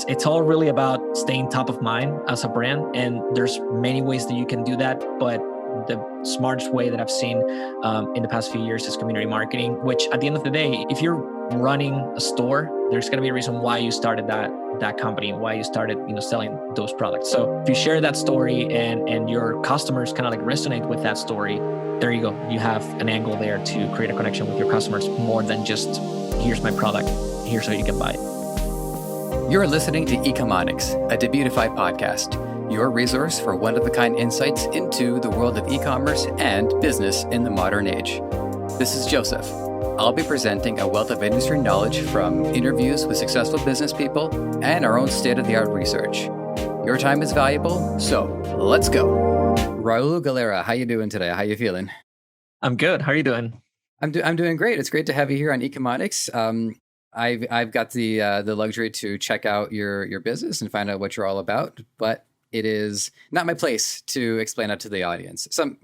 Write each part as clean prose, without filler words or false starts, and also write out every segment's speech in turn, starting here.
It's all really about staying top of mind as a brand, and there's many ways that you can do that. But the smartest way that I've seen in the past few years is community marketing. Which, at the end of the day, if you're running a store, there's going to be a reason why you started that company, why you started selling those products. So if you share that story and your customers kind of like resonate with that story, there you go. You have an angle there to create a connection with your customers more than just here's my product, here's how you can buy it. You're listening to Ecomonics, a Debutify podcast, your resource for one-of-a-kind insights into the world of e-commerce and business in the modern age. This is Joseph. I'll be presenting a wealth of industry knowledge from interviews with successful business people and our own state-of-the-art research. Your time is valuable, so let's go. Raul Galera, how you doing today? How you feeling? I'm good. How are you doing? I'm doing great. It's great to have you here on Ecomonics. I've got the luxury to check out your business and find out what you're all about, but it is not my place to explain that to the audience. Some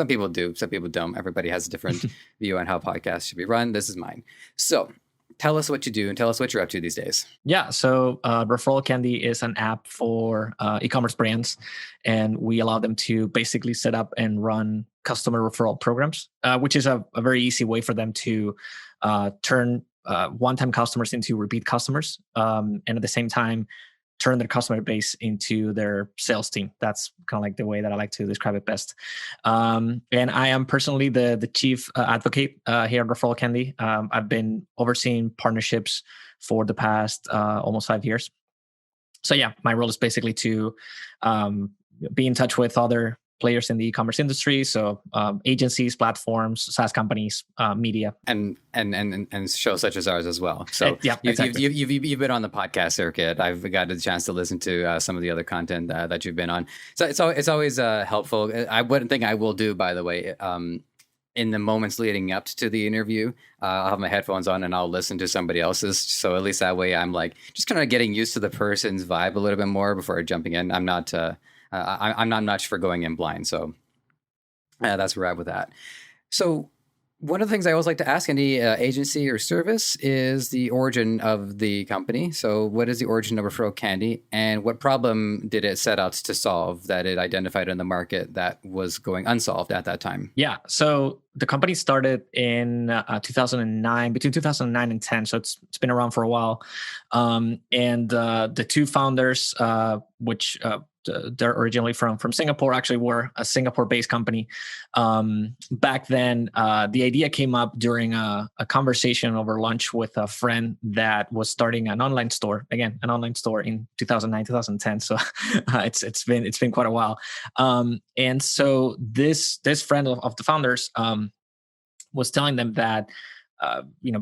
people do, some people don't. Everybody has a different view on how podcasts should be run. This is mine. So tell us what you do and tell us what you're up to these days. Yeah, so ReferralCandy is an app for e-commerce brands, and we allow them to basically set up and run customer referral programs, which is a very easy way for them to turn one-time customers into repeat customers, and at the same time, turn their customer base into their sales team. That's kind of like the way that I like to describe it best. And I am personally the chief advocate here at ReferralCandy. I've been overseeing partnerships for the past almost 5 years. So yeah, my role is basically to be in touch with other players in the e-commerce industry, so agencies, platforms, SaaS companies, media, and shows such as ours as well. So yeah, exactly. you've been on the podcast circuit. I've got a chance to listen to some of the other content that you've been on. So it's always helpful. I wouldn't think I will do, by the way. In the moments leading up to the interview, I'll have my headphones on and I'll listen to somebody else's. So at least that way, I'm like just kind of getting used to the person's vibe a little bit more before jumping in. I'm not much for going in blind. So that's where I'm at with that. So one of the things I always like to ask any agency or service is the origin of the company. So what is the origin of ReferralCandy, and what problem did it set out to solve that it identified in the market that was going unsolved at that time? Yeah. So the company started in 2009, between 2009 and 10. So it's been around for a while. And the two founders, which they're originally from Singapore, actually were a Singapore-based company. Back then, the idea came up during a conversation over lunch with a friend that was starting an online store. Again, an online store in 2009, 2010. So it's been quite a while. And so this friend of the founders was telling them that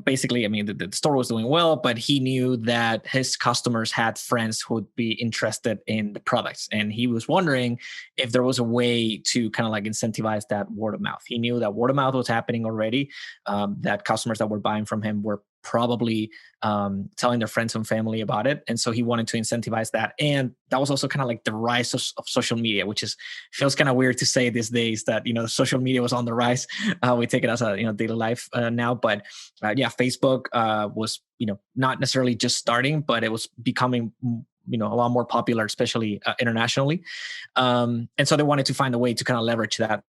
basically, I mean, the store was doing well, but he knew that his customers had friends who would be interested in the products. And he was wondering if there was a way to kind of like incentivize that word of mouth. He knew that word of mouth was happening already, that customers that were buying from him were probably telling their friends and family about it. And so he wanted to incentivize that. And that was also kind of like the rise of social media, which feels kind of weird to say these days that, social media was on the rise. We take it as a, daily life now. But yeah, Facebook was, not necessarily just starting, but it was becoming a lot more popular, especially internationally. And so they wanted to find a way to kind of leverage that.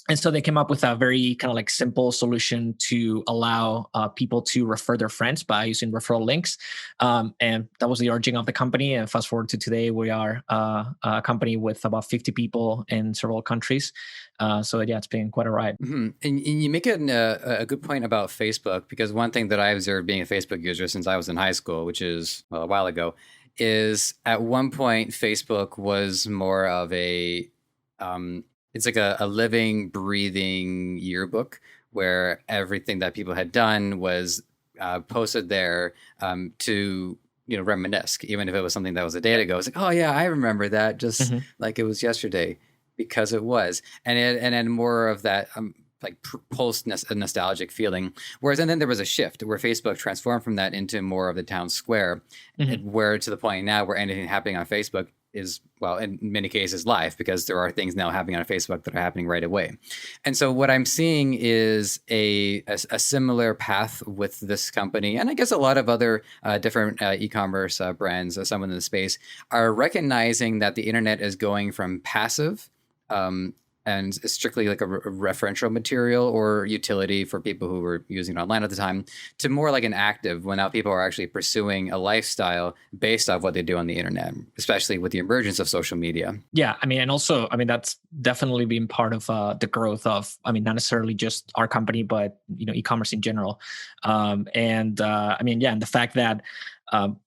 And so they came up with a very kind of like simple solution to allow people to refer their friends by using referral links. And that was the origin of the company. And fast forward to today, we are a company with about 50 people in several countries. So yeah, it's been quite a ride. Mm-hmm. And you make a good point about Facebook, because one thing that I observed being a Facebook user since I was in high school, which is a while ago, is at one point Facebook was more of a it's like a living, breathing yearbook where everything that people had done was posted there to reminisce, even if it was something that was a day ago. It's like, oh yeah, I remember that, just like it was yesterday, because it was, and then more of that post nostalgic feeling. Whereas, and then there was a shift where Facebook transformed from that into more of the town square, where to the point now where anything happening on Facebook is, well, in many cases live, because there are things now happening on Facebook that are happening right away. And so what I'm seeing is a similar path with this company. And I guess a lot of other different e-commerce brands, someone in the space, are recognizing that the internet is going from passive and strictly like a referential material or utility for people who were using it online at the time, to more like an active, when now people are actually pursuing a lifestyle based off what they do on the internet, especially with the emergence of social media. Yeah, I mean, and also, I mean, that's definitely been part of the growth of, I mean, not necessarily just our company, but, you know, e-commerce in general. I mean, yeah, and the fact that,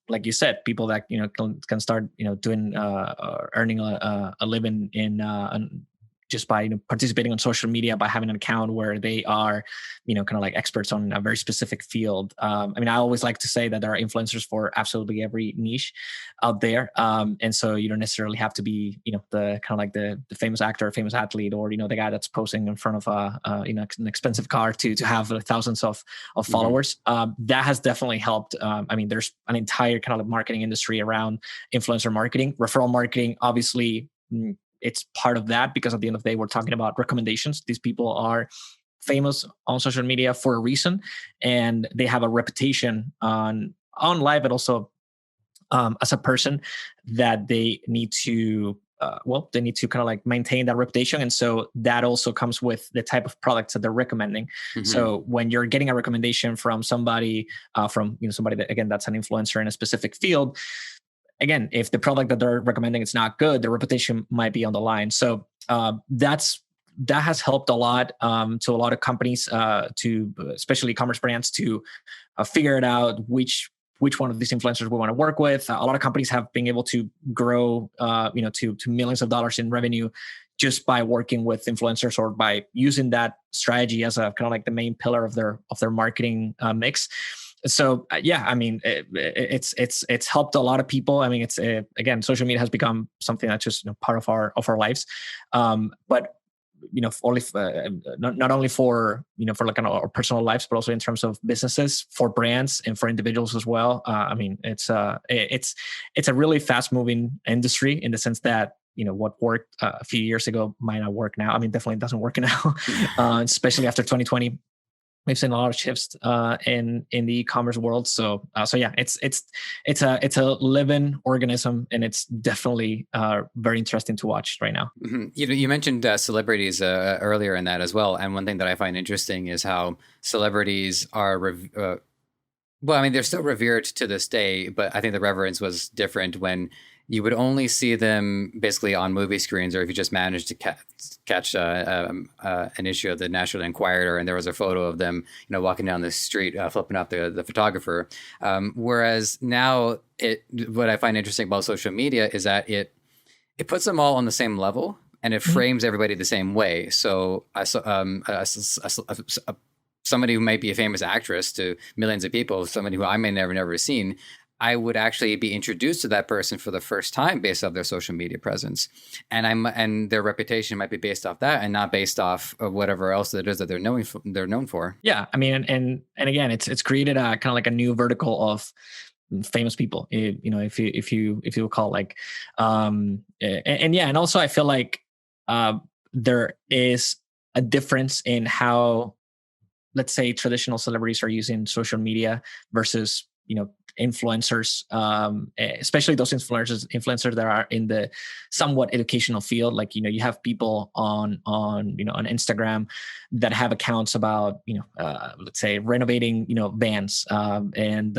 like you said, people that, you know, can start, you know, doing, earning a living in, just by, you know, participating on social media, by having an account where they are, you know, kind of like experts on a very specific field. I mean, I always like to say that there are influencers for absolutely every niche out there. And so you don't necessarily have to be, you know, the kind of like the famous actor, famous athlete, or, you know, the guy that's posing in front of you know, an expensive car to have thousands of followers. That has definitely helped. I mean, there's an entire kind of like marketing industry around influencer marketing, referral marketing, obviously. It's part of that, because at the end of the day, we're talking about recommendations. These people are famous on social media for a reason, and they have a reputation on live, but also as a person that they need to they need to kind of like maintain that reputation. And so that also comes with the type of products that they're recommending. So when you're getting a recommendation from somebody, from, you know, somebody that, again, that's an influencer in a specific field, again, if the product that they're recommending is not good, their reputation might be on the line. So that has helped a lot to a lot of companies, to especially e-commerce brands, to figure it out which one of these influencers we want to work with. A lot of companies have been able to grow, you know, to millions of dollars in revenue just by working with influencers, or by using that strategy as a kind of like the main pillar of their marketing mix. So yeah, I mean, it's helped a lot of people. I mean, it's again, social media has become something that's just, you know, part of our lives. But, you know, only not only for, you know, for like our personal lives, but also in terms of businesses, for brands, and for individuals as well. I mean, it's a really fast moving industry, in the sense that, you know, what worked a few years ago might not work now. I mean, definitely doesn't work now, especially after 2020. We've seen a lot of shifts in the e-commerce world. So yeah, it's a living organism, and it's definitely very interesting to watch right now. You mentioned celebrities earlier in that as well, and one thing that I find interesting is how celebrities are. Well, I mean, they're still revered to this day, but I think the reverence was different when you would only see them basically on movie screens, or if you just managed to catch an issue of the National Enquirer, and there was a photo of them, you know, walking down the street, flipping up the photographer. Whereas now, what I find interesting about social media is that it puts them all on the same level, and it frames everybody the same way. So somebody who might be a famous actress to millions of people, somebody who I may never seen, I would actually be introduced to that person for the first time based off their social media presence, and their reputation might be based off that, and not based off of whatever else it is that they're known for. Yeah, I mean, and again, it's created a kind of like a new vertical of famous people. You know, if you call like, and yeah, and also I feel like there is a difference in how, let's say, traditional celebrities are using social media versus, you know, influencers, especially those influencers that are in the somewhat educational field. Like, you know, you have people on Instagram that have accounts about, you know, let's say renovating, you know, vans, and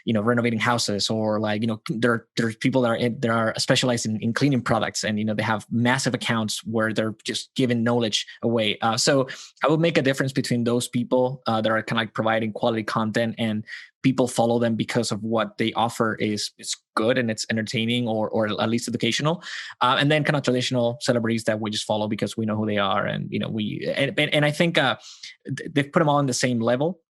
you know, renovating houses, or like, you know, there's people that are specialized in cleaning products, and, you know, they have massive accounts where they're just giving knowledge away. So I would make a difference between those people that are kind of like providing quality content, and people follow them because of what they offer is good and it's entertaining, or at least educational. And then kind of traditional celebrities that we just follow because we know who they are, and, you know, and I think they've put them all on the same level.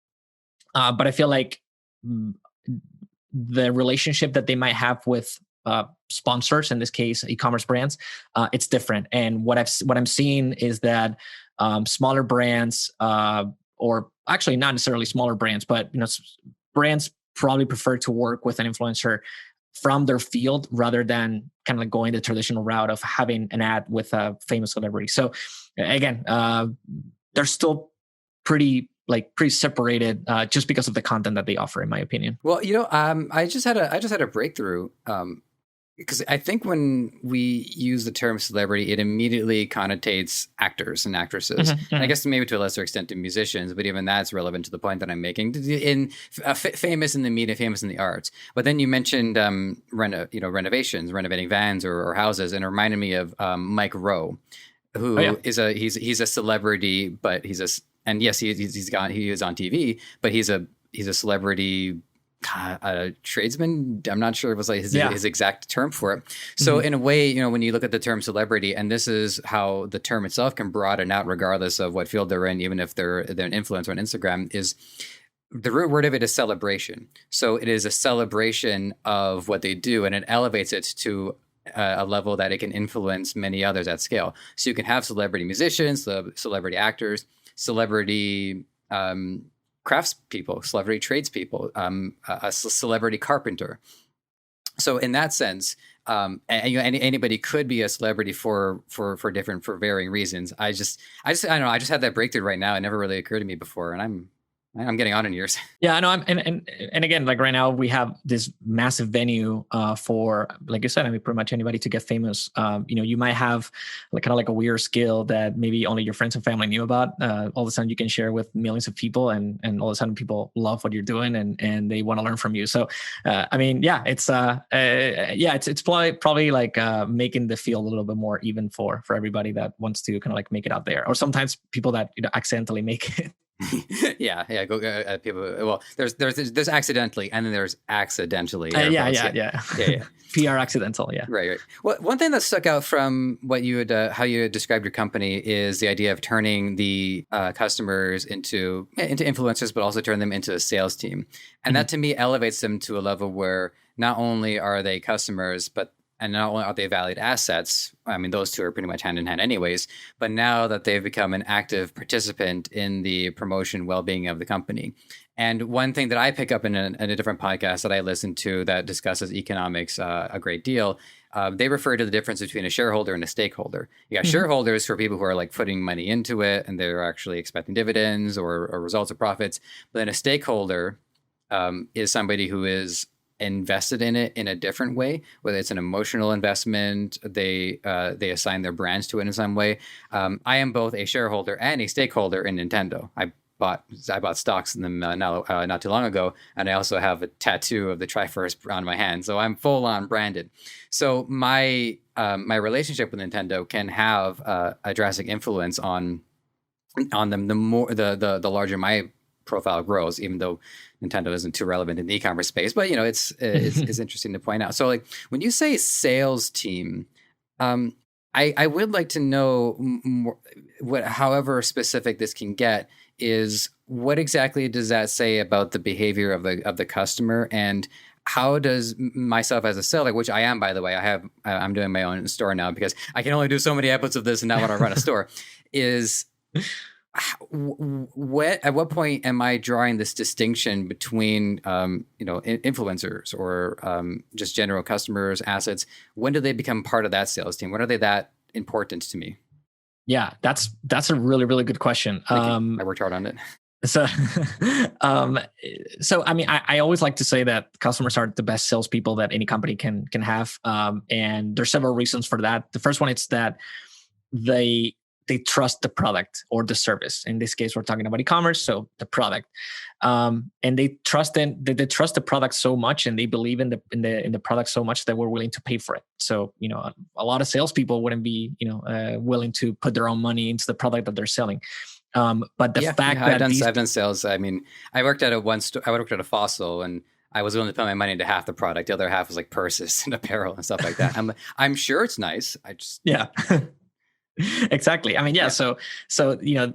But I feel like the relationship that they might have with sponsors, in this case, e-commerce brands, it's different. And what I'm seeing is that smaller brands, or actually not necessarily smaller brands, but, you know, brands probably prefer to work with an influencer from their field rather than kind of like going the traditional route of having an ad with a famous celebrity. So again, they're still pretty separated just because of the content that they offer, in my opinion. Well, I just had a breakthrough. Because I think when we use the term celebrity, it immediately connotates actors and actresses. And I guess maybe to a lesser extent to musicians, but even that's relevant to the point that I'm making. Famous in the media, famous in the arts. But then you mentioned renovations, renovating vans or houses, and it reminded me of Mike Rowe, who is a celebrity, but he is on TV, but he's a celebrity. A tradesman. I'm not sure it was like his exact term for it. So in a way, when you look at the term celebrity, and this is how the term itself can broaden out regardless of what field they're in, even if they're an influencer on Instagram, is the root word of it is celebration. So it is a celebration of what they do, and it elevates it to a level that it can influence many others at scale. So you can have celebrity musicians, celebrity actors, celebrity craftspeople, celebrity tradespeople, a celebrity carpenter. So in that sense, anybody could be a celebrity for varying reasons. I don't know. I just had that breakthrough right now. It never really occurred to me before, and I'm getting on in years. Yeah, I know. And again, like right now we have this massive venue for, like you said, pretty much anybody to get famous. You might have kind of like a weird skill that maybe only your friends and family knew about. All of a sudden you can share with millions of people, and all of a sudden people love what you're doing and they want to learn from you. So, it's probably like making the field a little bit more even for everybody that wants to kind of like make it out there, or sometimes people that accidentally make it. yeah. People. Well, there's accidentally, and then there's accidentally. Yeah. PR accidental. Yeah. Right. Well, one thing that stuck out from what you had, how you described your company, is the idea of turning the customers into influencers, but also turn them into a sales team, and that to me elevates them to a level where not only are they customers, and not only are they valued assets, those two are pretty much hand in hand anyways, but now that they've become an active participant in the promotion, well-being of the company. And one thing that I pick up in a different podcast that I listen to that discusses economics a great deal, they refer to the difference between a shareholder and a stakeholder. You got shareholders for people who are like putting money into it and they're actually expecting dividends or results or profits. But then a stakeholder is somebody who is invested in it in a different way, whether it's an emotional investment, they assign their brands to it in some way. I am both a shareholder and a stakeholder in Nintendo. I bought stocks in them not too long ago, and I also have a tattoo of the Triforce on my hand, so I'm full on branded. So my relationship with Nintendo can have a drastic influence on them. The larger my profile grows, even though Nintendo isn't too relevant in the e-commerce space, but it's interesting to point out. So like when you say sales team, I would like to know more, however specific this can get, is what exactly does that say about the behavior of the customer, and how does myself as a seller, which I am, by the way, I'm doing my own store now because I can only do so many episodes of this and not want to run a store, is at what point am I drawing this distinction between influencers or just general customers, assets? When do they become part of that sales team? When are they that important to me? Yeah, that's a really, really good question. I worked hard on it. So, I always like to say that customers are the best salespeople that any company can have, and there's several reasons for that. The first one is that they trust the product or the service. In this case, we're talking about e-commerce, so the product, and they trust the product so much, and they believe in the product so much that we're willing to pay for it. So a lot of salespeople wouldn't be willing to put their own money into the product that they're selling. But the fact that I've done sales. I worked at I worked at a Fossil, and I was willing to put my money into half the product. The other half was like purses and apparel and stuff like that. I'm sure it's nice. Exactly. So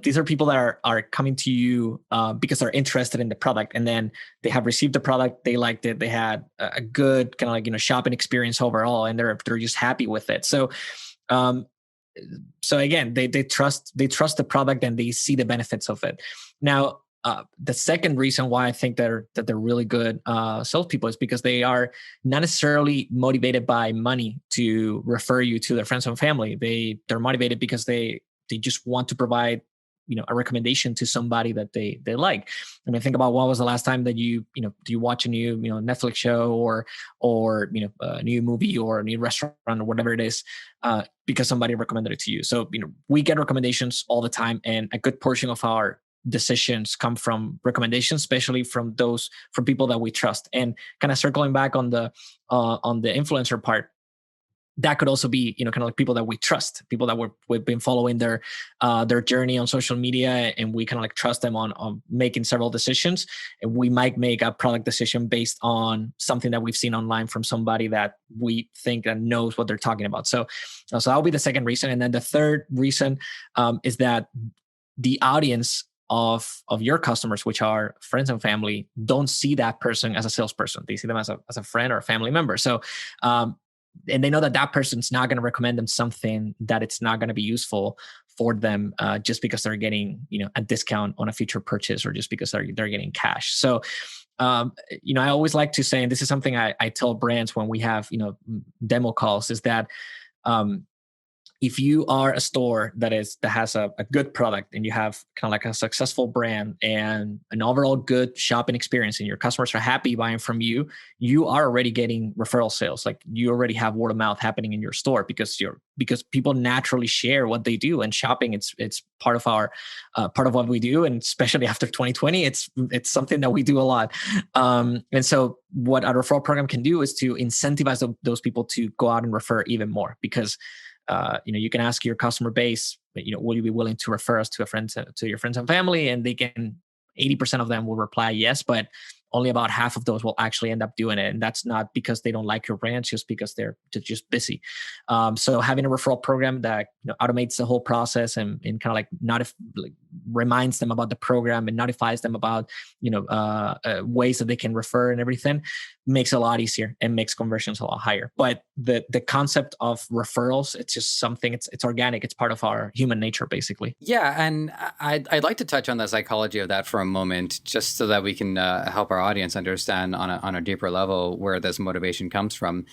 these are people that are coming to you because they're interested in the product, and then they have received the product, they liked it, they had a good kind of like shopping experience overall, and they're just happy with it. So again, they trust the product and they see the benefits of it. Now, The second reason why I think that they're really good salespeople is because they are not necessarily motivated by money to refer you to their friends and family. They're motivated because they just want to provide a recommendation to somebody that they like. I mean, think about, when was the last time that do you watch a new Netflix show or a new movie or a new restaurant or whatever it is, because somebody recommended it to you. So we get recommendations all the time, and a good portion of our decisions come from recommendations, especially from people that we trust. And kind of circling back on the influencer part, that could also be kind of like people that we trust, people that we've been following their journey on social media, and we kind of like trust them on making several decisions. And we might make a product decision based on something that we've seen online from somebody that we think that knows what they're talking about. So that'll be the second reason. And then the third reason is that the audience of your customers, which are friends and family, don't see that person as a salesperson. They see them as a friend or a family member. So, and they know that person's not going to recommend them something that it's not going to be useful for them, just because they're getting a discount on a future purchase, or just because they're getting cash. So, I always like to say, and this is something I tell brands when we have demo calls, is that if you are a store that has a good product, and you have kind of like a successful brand and an overall good shopping experience, and your customers are happy buying from you, you are already getting referral sales. Like, you already have word of mouth happening in your store, because people naturally share what they do, and shopping, it's part of what we do. And especially after 2020, it's something that we do a lot. And so what our referral program can do is to incentivize those people to go out and refer even more, because you can ask your customer base, will you be willing to refer us to your friends and family? And 80% of them will reply yes, but only about half of those will actually end up doing it. And that's not because they don't like your brand, just because they're just busy. So having a referral program that automates the whole process and kind of like reminds them about the program and notifies them about ways that they can refer and everything, makes it a lot easier and makes conversions a lot higher. But the concept of referrals, it's just something, it's organic. It's part of our human nature, basically. Yeah. And I'd like to touch on the psychology of that for a moment, just so that we can help our audience understand on a deeper level where this motivation comes from.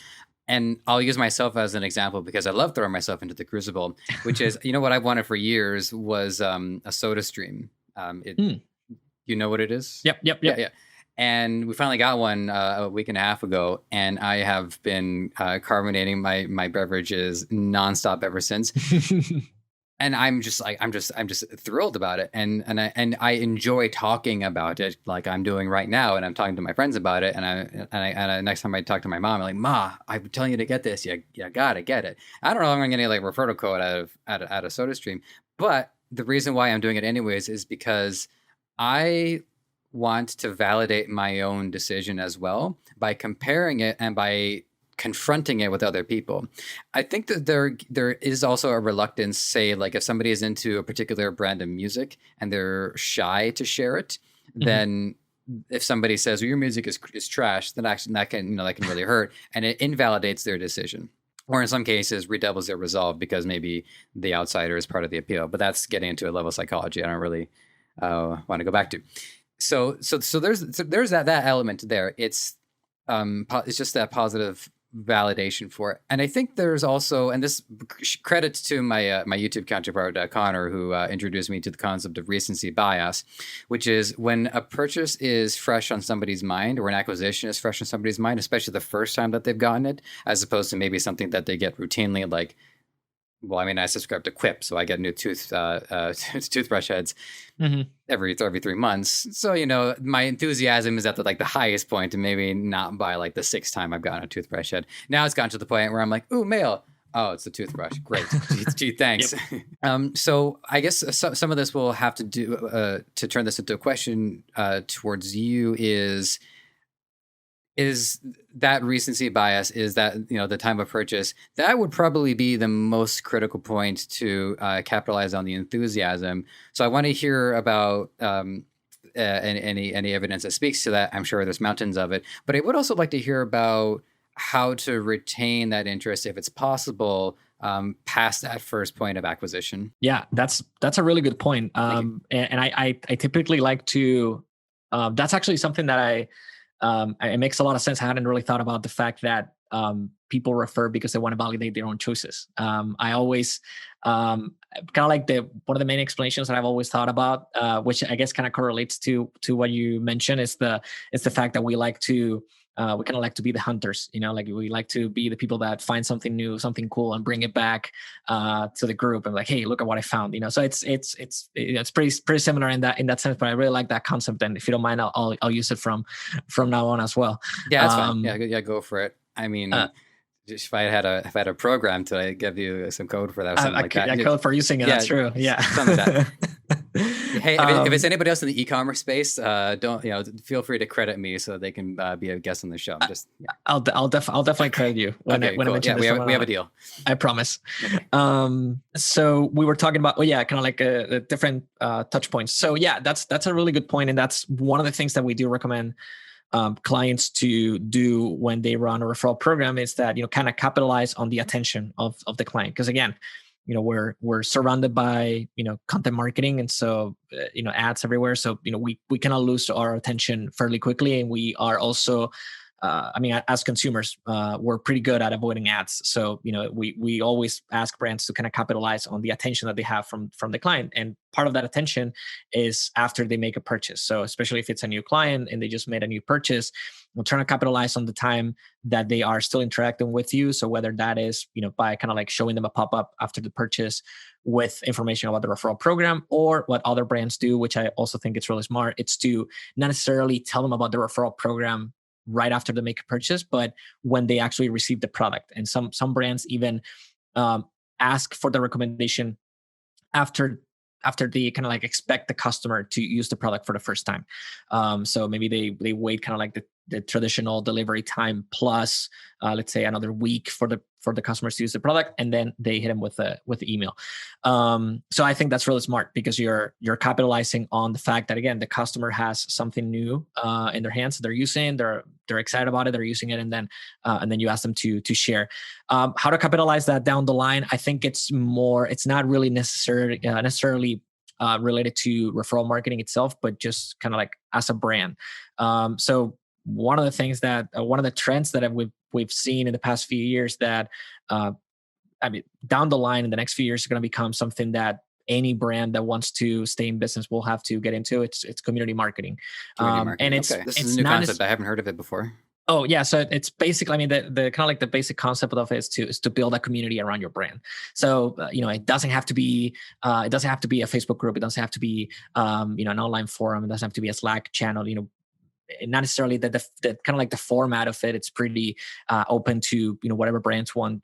And I'll use myself as an example, because I love throwing myself into the crucible, which is, what I've wanted for years was a soda stream. You know what it is? Yep. Yeah. And we finally got one a week and a half ago, and I have been carbonating my beverages nonstop ever since. And I'm just thrilled about it, and I enjoy talking about it, like I'm doing right now, and I'm talking to my friends about it, and I next time I talk to my mom, I'm like, Ma, I'm telling you to get this, you gotta get it. I don't know if I'm gonna get like referral code out of SodaStream, but the reason why I'm doing it anyways is because I want to validate my own decision as well by comparing it and by confronting it with other people. I think that there is also a reluctance, say, like if somebody is into a particular brand of music and they're shy to share it, then if somebody says, well, your music is trash, then actually that can really hurt, and it invalidates their decision. Or in some cases, redoubles their resolve, because maybe the outsider is part of the appeal. But that's getting into a level of psychology I don't really want to go back to. So there's that element there. It's just that positive validation for it. And I think there's also, and this credits to my my YouTube counterpart Connor, who introduced me to the concept of recency bias, which is when a purchase is fresh on somebody's mind, or an acquisition is fresh on somebody's mind, especially the first time that they've gotten it, as opposed to maybe something that they get routinely, like, well, I mean, I subscribe to Quip, so I get new toothbrush heads every 3 months. So, my enthusiasm is at the highest point, and maybe not by like the sixth time I've gotten a toothbrush head. Now it's gotten to the point where I'm like, ooh, mail. Oh, it's the toothbrush. Great. Gee, thanks. Yep. So I guess some of this will have to do to turn this into a question towards you is that recency bias, is that, the time of purchase, that would probably be the most critical point to capitalize on the enthusiasm. So I want to hear about any evidence that speaks to that. I'm sure there's mountains of it, but I would also like to hear about how to retain that interest, if it's possible, past that first point of acquisition? Yeah, that's a really good point. And I typically like to. That's actually something that it makes a lot of sense. I hadn't really thought about the fact that people refer because they want to validate their own choices. I always kind of like one of the main explanations that I've always thought about, which I guess kind of correlates to what you mentioned, is the fact that we like to. We kind of like to be the hunters, like we like to be the people that find something new, something cool, and bring it back to the group and like, hey, look at what I found. So it's pretty similar in that sense. But I really like that concept, and if you don't mind, I'll use it from now on as well. Yeah, that's fine. Yeah, go for it. I mean, if I had a program to give you some code for that or something like that. Yeah, code for using it. Yeah, that's true. Yeah, something like that. Hey, if it's anybody else in the e-commerce space, don't feel free to credit me so they can be a guest on the show. I'll definitely credit you when I mention this. We have a deal. I promise. Okay. So we were talking about kind of like the different touch points. So yeah, that's a really good point, and that's one of the things that we do recommend clients to do when they run a referral program, is that kind of capitalize on the attention of the client, because again, we're surrounded by content marketing, and so ads everywhere, so we cannot lose our attention fairly quickly, and we are also as consumers, we're pretty good at avoiding ads. So, we always ask brands to kind of capitalize on the attention that they have from the client. And part of that attention is after they make a purchase. So especially if it's a new client and they just made a new purchase, we're trying to capitalize on the time that they are still interacting with you. So whether that is, by kind of like showing them a pop-up after the purchase with information about the referral program, or what other brands do, which I also think it's really smart, it's to not necessarily tell them about the referral program right after they make a purchase, but when they actually receive the product. And some brands even ask for the recommendation after they kind of like expect the customer to use the product for the first time. So maybe they wait kind of like the traditional delivery time plus let's say another week for the customers to use the product, and then they hit them with the email. So I think that's really smart, because you're capitalizing on the fact that, again, the customer has something new in their hands that they're using, they're excited about it, they're using it, and then you ask them to share. How to capitalize that down the line, I think it's not really necessarily related to referral marketing itself, but just kind of like as a brand. So one of the trends that we've seen in the past few years that down the line in the next few years is going to become something that any brand that wants to stay in business will have to get into. It's community marketing. And this is a new concept. I haven't heard of it before. Oh yeah, so it's basically, the kind of like the basic concept of it is to build a community around your brand. So it doesn't have to be a Facebook group. It doesn't have to be an online forum. It doesn't have to be a Slack channel. Not necessarily the kind of like the format of it. It's pretty open to whatever brands want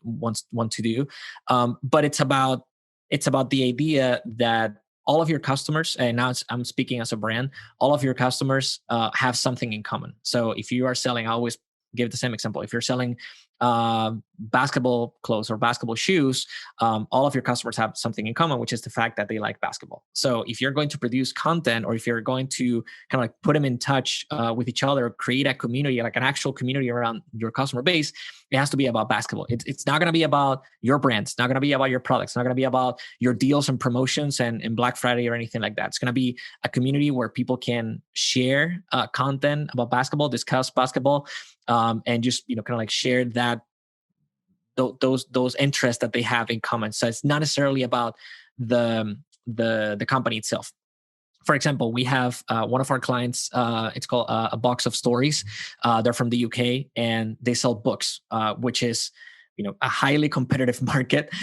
to do. But it's about the idea that all of your customers, and now I'm speaking as a brand, all of your customers have something in common. So if you are selling, I always give the same example. If you're selling basketball clothes or basketball shoes, all of your customers have something in common, which is the fact that they like basketball. So if you're going to produce content, or if you're going to kind of like put them in touch with each other, create a community, like an actual community around your customer base, it has to be about basketball. It's not going to be about your brand. It's not going to be about your products. It's not going to be about your deals and promotions and Black Friday or anything like that. It's going to be a community where people can share content about basketball, discuss basketball, and just kind of like share that those interests that they have in common. So it's not necessarily about the company itself. For example, we have one of our clients. It's called A Box of Stories. They're from the UK, and they sell books, which is a highly competitive market,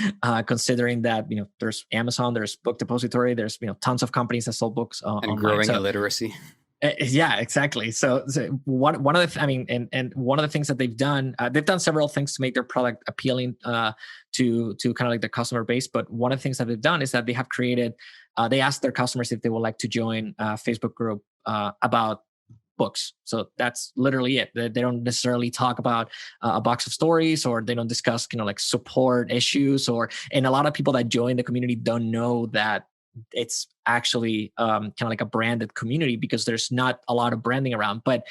considering that there's Amazon, there's Book Depository, there's tons of companies that sell books and online. Growing illiteracy. Yeah, exactly. So one of the and one of the things that they've done several things to make their product appealing to kind of like the customer base. But one of the things that they've done is that they have created. They asked their customers if they would like to join a Facebook group about books. So that's literally it. They don't necessarily talk about a box of stories, or they don't discuss like support issues, and a lot of people that join the community don't know that it's actually kind of like a branded community, because there's not a lot of branding around. But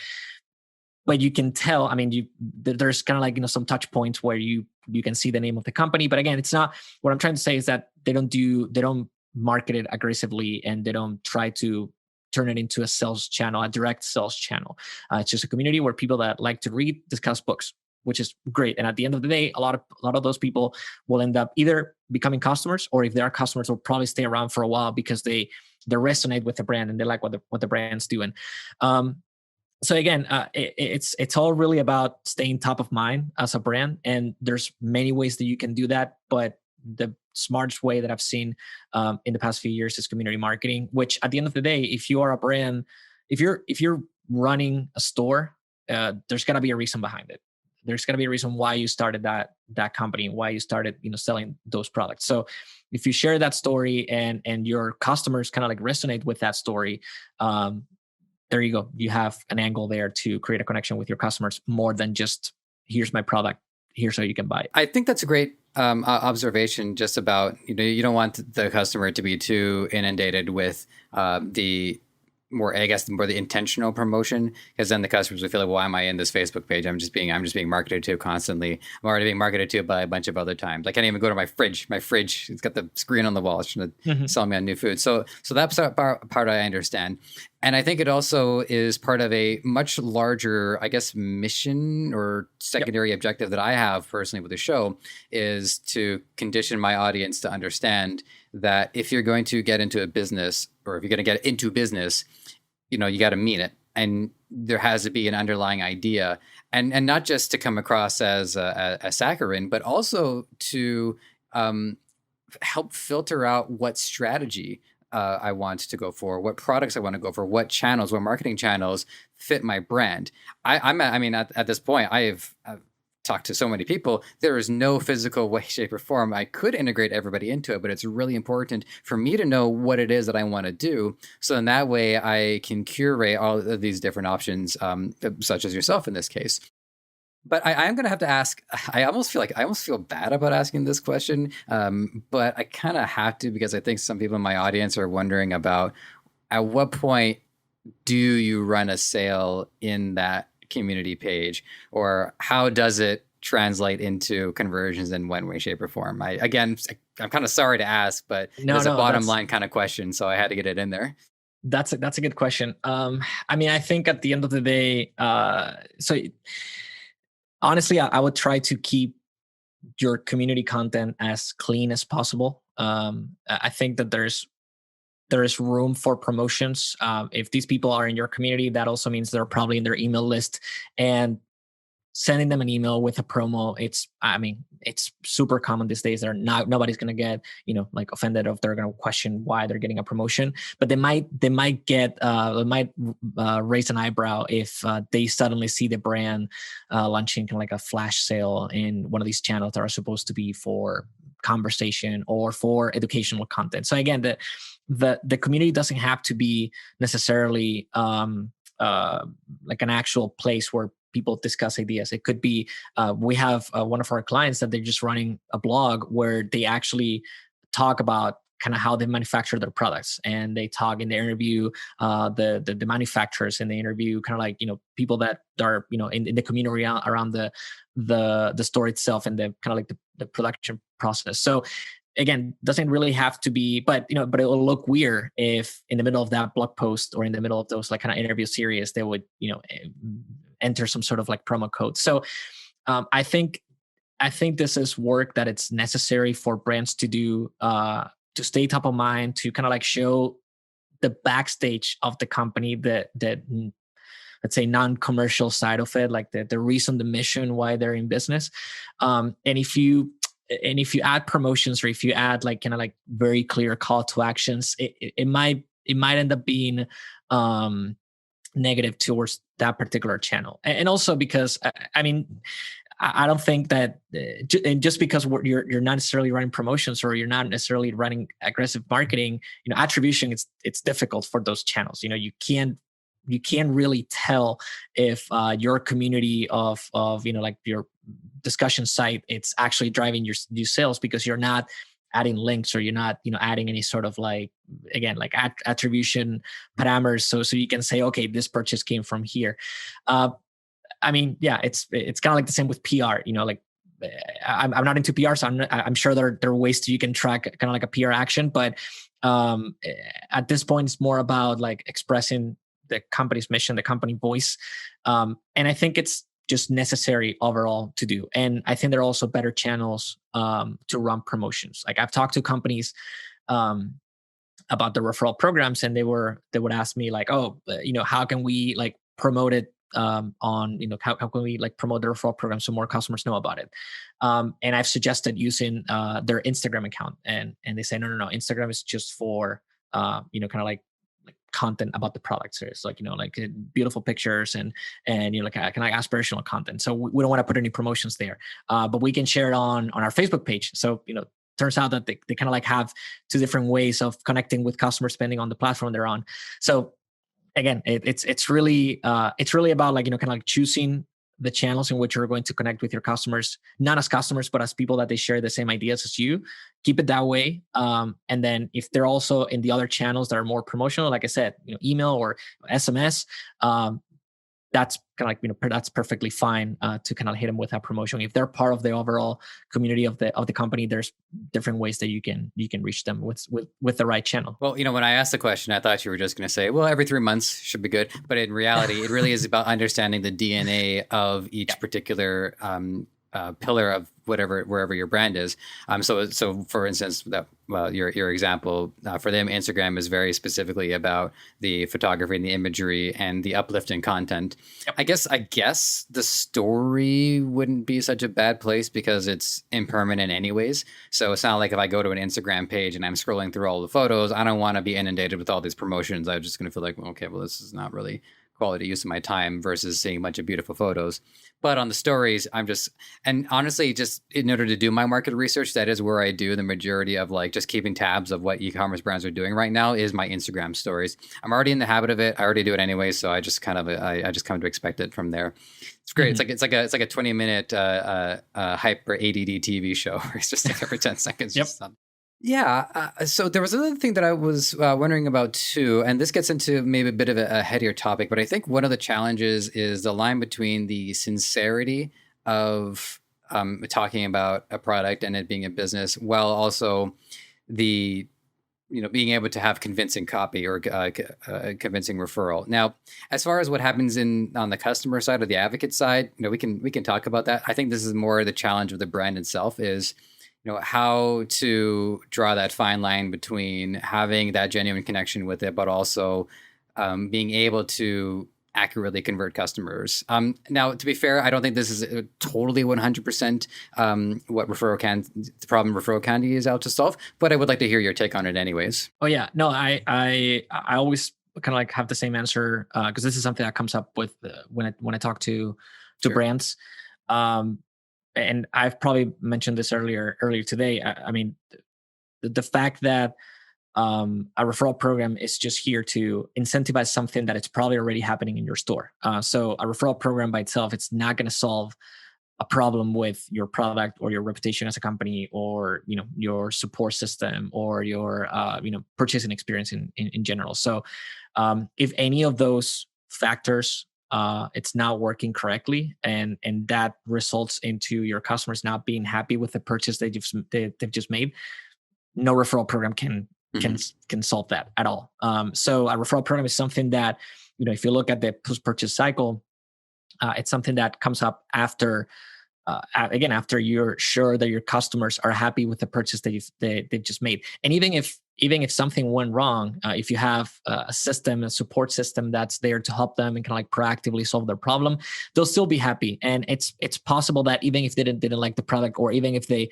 but you can tell, I mean, there's kind of like, some touch points where you can see the name of the company. But again, it's not, what I'm trying to say is that they don't market it aggressively, and they don't try to turn it into a sales channel, a direct sales channel. It's just a community where people that like to read, discuss books, which is great. And at the end of the day, a lot of those people will end up either becoming customers, or if they are customers, will probably stay around for a while because they resonate with the brand and they like what the brand's doing. So again, it's all really about staying top of mind as a brand, and there's many ways that you can do that. But the smartest way that I've seen in the past few years is community marketing. Which, at the end of the day, if you are a brand, if you're running a store, there's got to be a reason behind it. There's got to be a reason why you started that company, why you started selling those products. So if you share that story and your customers kind of like resonate with that story, there you go. You have an angle there to create a connection with your customers, more than just, here's my product, here's how you can buy it. I think that's a great observation, just about, you don't want the customer to be too inundated with the more the intentional promotion, because then the customers will feel like, why am I in this Facebook page? I'm just being marketed to constantly. I'm already being marketed to by a bunch of other times. I can't even go to my fridge. My fridge, it's got the screen on the wall. It's trying to sell me on new food. So that's part I understand. And I think it also is part of a much larger, I guess, mission or secondary objective that I have personally with the show, is to condition my audience to understand that if you're going to get into a business, or if you're going to get into business, you got to mean it. And there has to be an underlying idea, and not just to come across as a saccharine, but also to help filter out what strategy I want to go for, what products I want to go for, what channels, what marketing channels fit my brand. At this point, I've talked to so many people. There is no physical way, shape, or form I could integrate everybody into it, but it's really important for me to know what it is that I want to do. So in that way, I can curate all of these different options, such as yourself in this case. But I'm going to have to ask, I almost feel bad about asking this question, but I kind of have to, because I think some people in my audience are wondering about, at what point do you run a sale in that community page, or how does it translate into conversions in one way, shape, or form? I'm kind of sorry to ask, but it's a bottom line kind of question, so I had to get it in there. That's a good question. I think at the end of the day, honestly, I would try to keep your community content as clean as possible. I think that there is room for promotions. If these people are in your community, that also means they're probably in their email list, and sending them an email with a promo, it's super common these days. Nobody's going to get, like offended if they're going to question why they're getting a promotion, but they might raise an eyebrow if they suddenly see the brand launching kind of like a flash sale in one of these channels that are supposed to be for conversation or for educational content. So again, the community doesn't have to be necessarily like an actual place where people discuss ideas. It could be, we have one of our clients that they're just running a blog where they actually talk about kind of how they manufacture their products, and they talk in the interview the manufacturers, and they interview kind of like people that are in the community around the store itself, and the kind of like the production process. So again, doesn't really have to be, but it will look weird if in the middle of that blog post or in the middle of those like kind of interview series, they would enter some sort of like promo code. So I think this is work that it's necessary for brands to do, to stay top of mind, to kind of like show the backstage of the company, that let's say non-commercial side of it, like the reason, the mission, why they're in business. And if you add promotions, or if you add like kind of like very clear call to actions, it might end up being negative towards that particular channel. And also because I don't think that just because you're not necessarily running promotions, or you're not necessarily running aggressive marketing, attribution, it's difficult for those channels. You can't really tell if your community of like your discussion site, it's actually driving your sales, because you're not adding links, or you're not adding any sort of like, again, like attribution parameters, so you can say, okay, this purchase came from here. I mean, yeah, it's kind of like the same with PR. Like I'm not into PR, so I'm sure there are ways you can track kind of like a PR action, but um, at this point, it's more about like expressing the company's mission, the company voice, and I think it's just necessary overall to do. And I think there are also better channels to run promotions. Like I've talked to companies about the referral programs, and they would ask me like, oh, how can we like promote it on, how can we like promote the referral program so more customers know about it? And I've suggested using their Instagram account, and they say no, Instagram is just for kind of like content about the product. So it's like like beautiful pictures and like kind of like aspirational content. So we don't want to put any promotions there, but we can share it on our Facebook page. So turns out that they kind of like have two different ways of connecting with customers depending on the platform they're on. So again, it's really about like kind of like choosing the channels in which you're going to connect with your customers, not as customers, but as people that they share the same ideas as you. Keep it that way. And then if they're also in the other channels that are more promotional, like I said, email or SMS, that's kind of like that's perfectly fine to kind of hit them with that promotion. If they're part of the overall community of the company, there's different ways that you can reach them with the right channel. Well, when I asked the question, I thought you were just going to say, well, every 3 months should be good. But in reality, it really is about understanding the DNA of each particular pillar of wherever your brand is. So for instance, your example for them, Instagram is very specifically about the photography and the imagery and the uplifting content. Yep. I guess the story wouldn't be such a bad place because it's impermanent anyways. So it's not like if I go to an Instagram page and I'm scrolling through all the photos, I don't want to be inundated with all these promotions. I'm just going to feel like, okay, well, this is not really quality use of my time versus seeing a bunch of beautiful photos. But on the stories, and honestly, just in order to do my market research, that is where I do the majority of like just keeping tabs of what e-commerce brands are doing right now is my Instagram stories. I'm already in the habit of it. I already do it anyway. So I just kind of, I just come to expect it from there. It's great. Mm-hmm. It's like a 20-minute hyper ADD TV show where it's just like every 10 seconds. Yep. Just Yeah. So there was another thing that I was wondering about too, and this gets into maybe a bit of a headier topic, but I think one of the challenges is the line between the sincerity of talking about a product and it being a business, while also the being able to have convincing copy or convincing referral. Now, as far as what happens on the customer side or the advocate side, we can talk about that. I think this is more the challenge of the brand itself is how to draw that fine line between having that genuine connection with it, but also being able to accurately convert customers. Now, to be fair, I don't think this is totally 100% what the problem ReferralCandy is out to solve, but I would like to hear your take on it anyways. Oh yeah, no, I always kind of like have the same answer because this is something that comes up with when I talk to sure. brands. And I've probably mentioned this earlier today. I mean, the fact that a referral program is just here to incentivize something that it's probably already happening in your store. So a referral program by itself, it's not going to solve a problem with your product or your reputation as a company or your support system or your purchasing experience in general. So if any of those factors it's not working correctly, and that results into your customers not being happy with the purchase they've just made, no referral program can solve that at all. So a referral program is something that if you look at the post-purchase cycle, it's something that comes up after after you're sure that your customers are happy with the purchase they've just made. And even if something went wrong, if you have a support system that's there to help them and kind of like proactively solve their problem, they'll still be happy. And it's possible that even if they didn't like the product, or even if the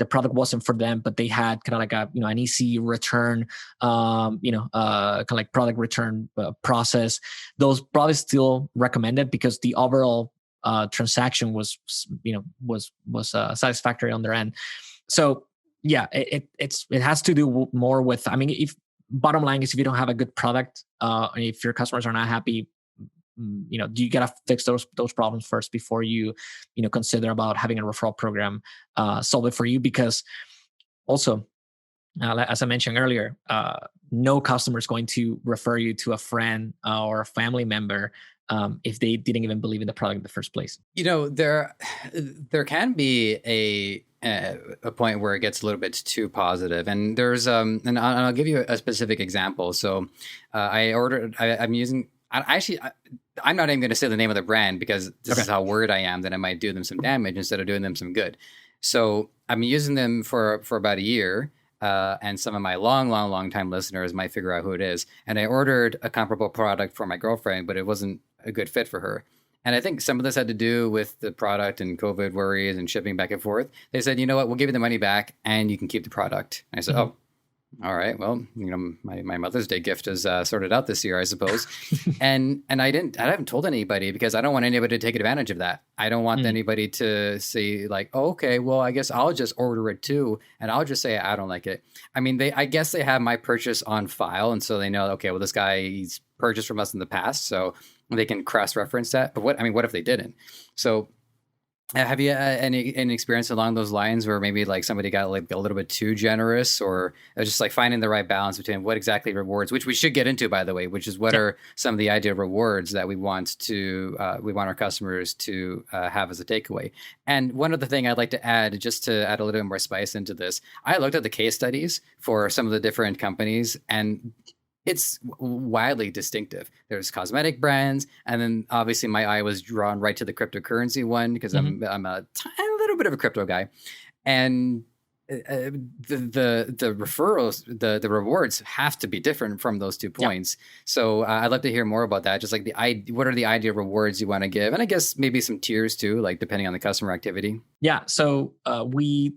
product wasn't for them, but they had kind of like an easy return, kind of like product return process, those probably still recommended because the overall transaction was satisfactory on their end. So yeah, it has to do more with, if bottom line is if you don't have a good product, if your customers are not happy, you gotta fix those problems first before you consider about having a referral program solve it for you. Because also, as I mentioned earlier, no customer is going to refer you to a friend or a family member if they didn't even believe in the product in the first place? There can be a point where it gets a little bit too positive, and there's and I'll give you a specific example. So I'm using. I'm not even going to say the name of the brand because this is how worried I am that I might do them some damage instead of doing them some good. So I'm using them for about a year. And some of my long time listeners might figure out who it is. And I ordered a comparable product for my girlfriend, but it wasn't a good fit for her. And I think some of this had to do with the product and COVID worries and shipping back and forth. They said, you know what, we'll give you the money back and you can keep the product. And I said, oh, all right, well, my Mother's Day gift is sorted out this year, I suppose. and I haven't told anybody because I don't want anybody to take advantage of that. I don't want anybody to say like, oh, okay, well, I guess I'll just order it too. And I'll just say, I don't like it. I mean, I guess they have my purchase on file. And so they know, okay, well, this guy, he's purchased from us in the past. So they can cross-reference that. But what if they didn't? So have you any experience along those lines where maybe like somebody got like a little bit too generous, or just like finding the right balance between what exactly rewards, which we should get into, by the way, which is what are some of the ideal rewards that we want our customers to have as a takeaway. And one other thing I'd like to add, just to add a little bit more spice into this, I looked at the case studies for some of the different companies, and it's wildly distinctive. There's cosmetic brands, and then obviously my eye was drawn right to the cryptocurrency one because I'm a little bit of a crypto guy, and the referrals, the rewards have to be different from those 2 points. So I'd love to hear more about that. Just like what are the ideal rewards you want to give, and I guess maybe some tiers too, like depending on the customer activity. Yeah. So we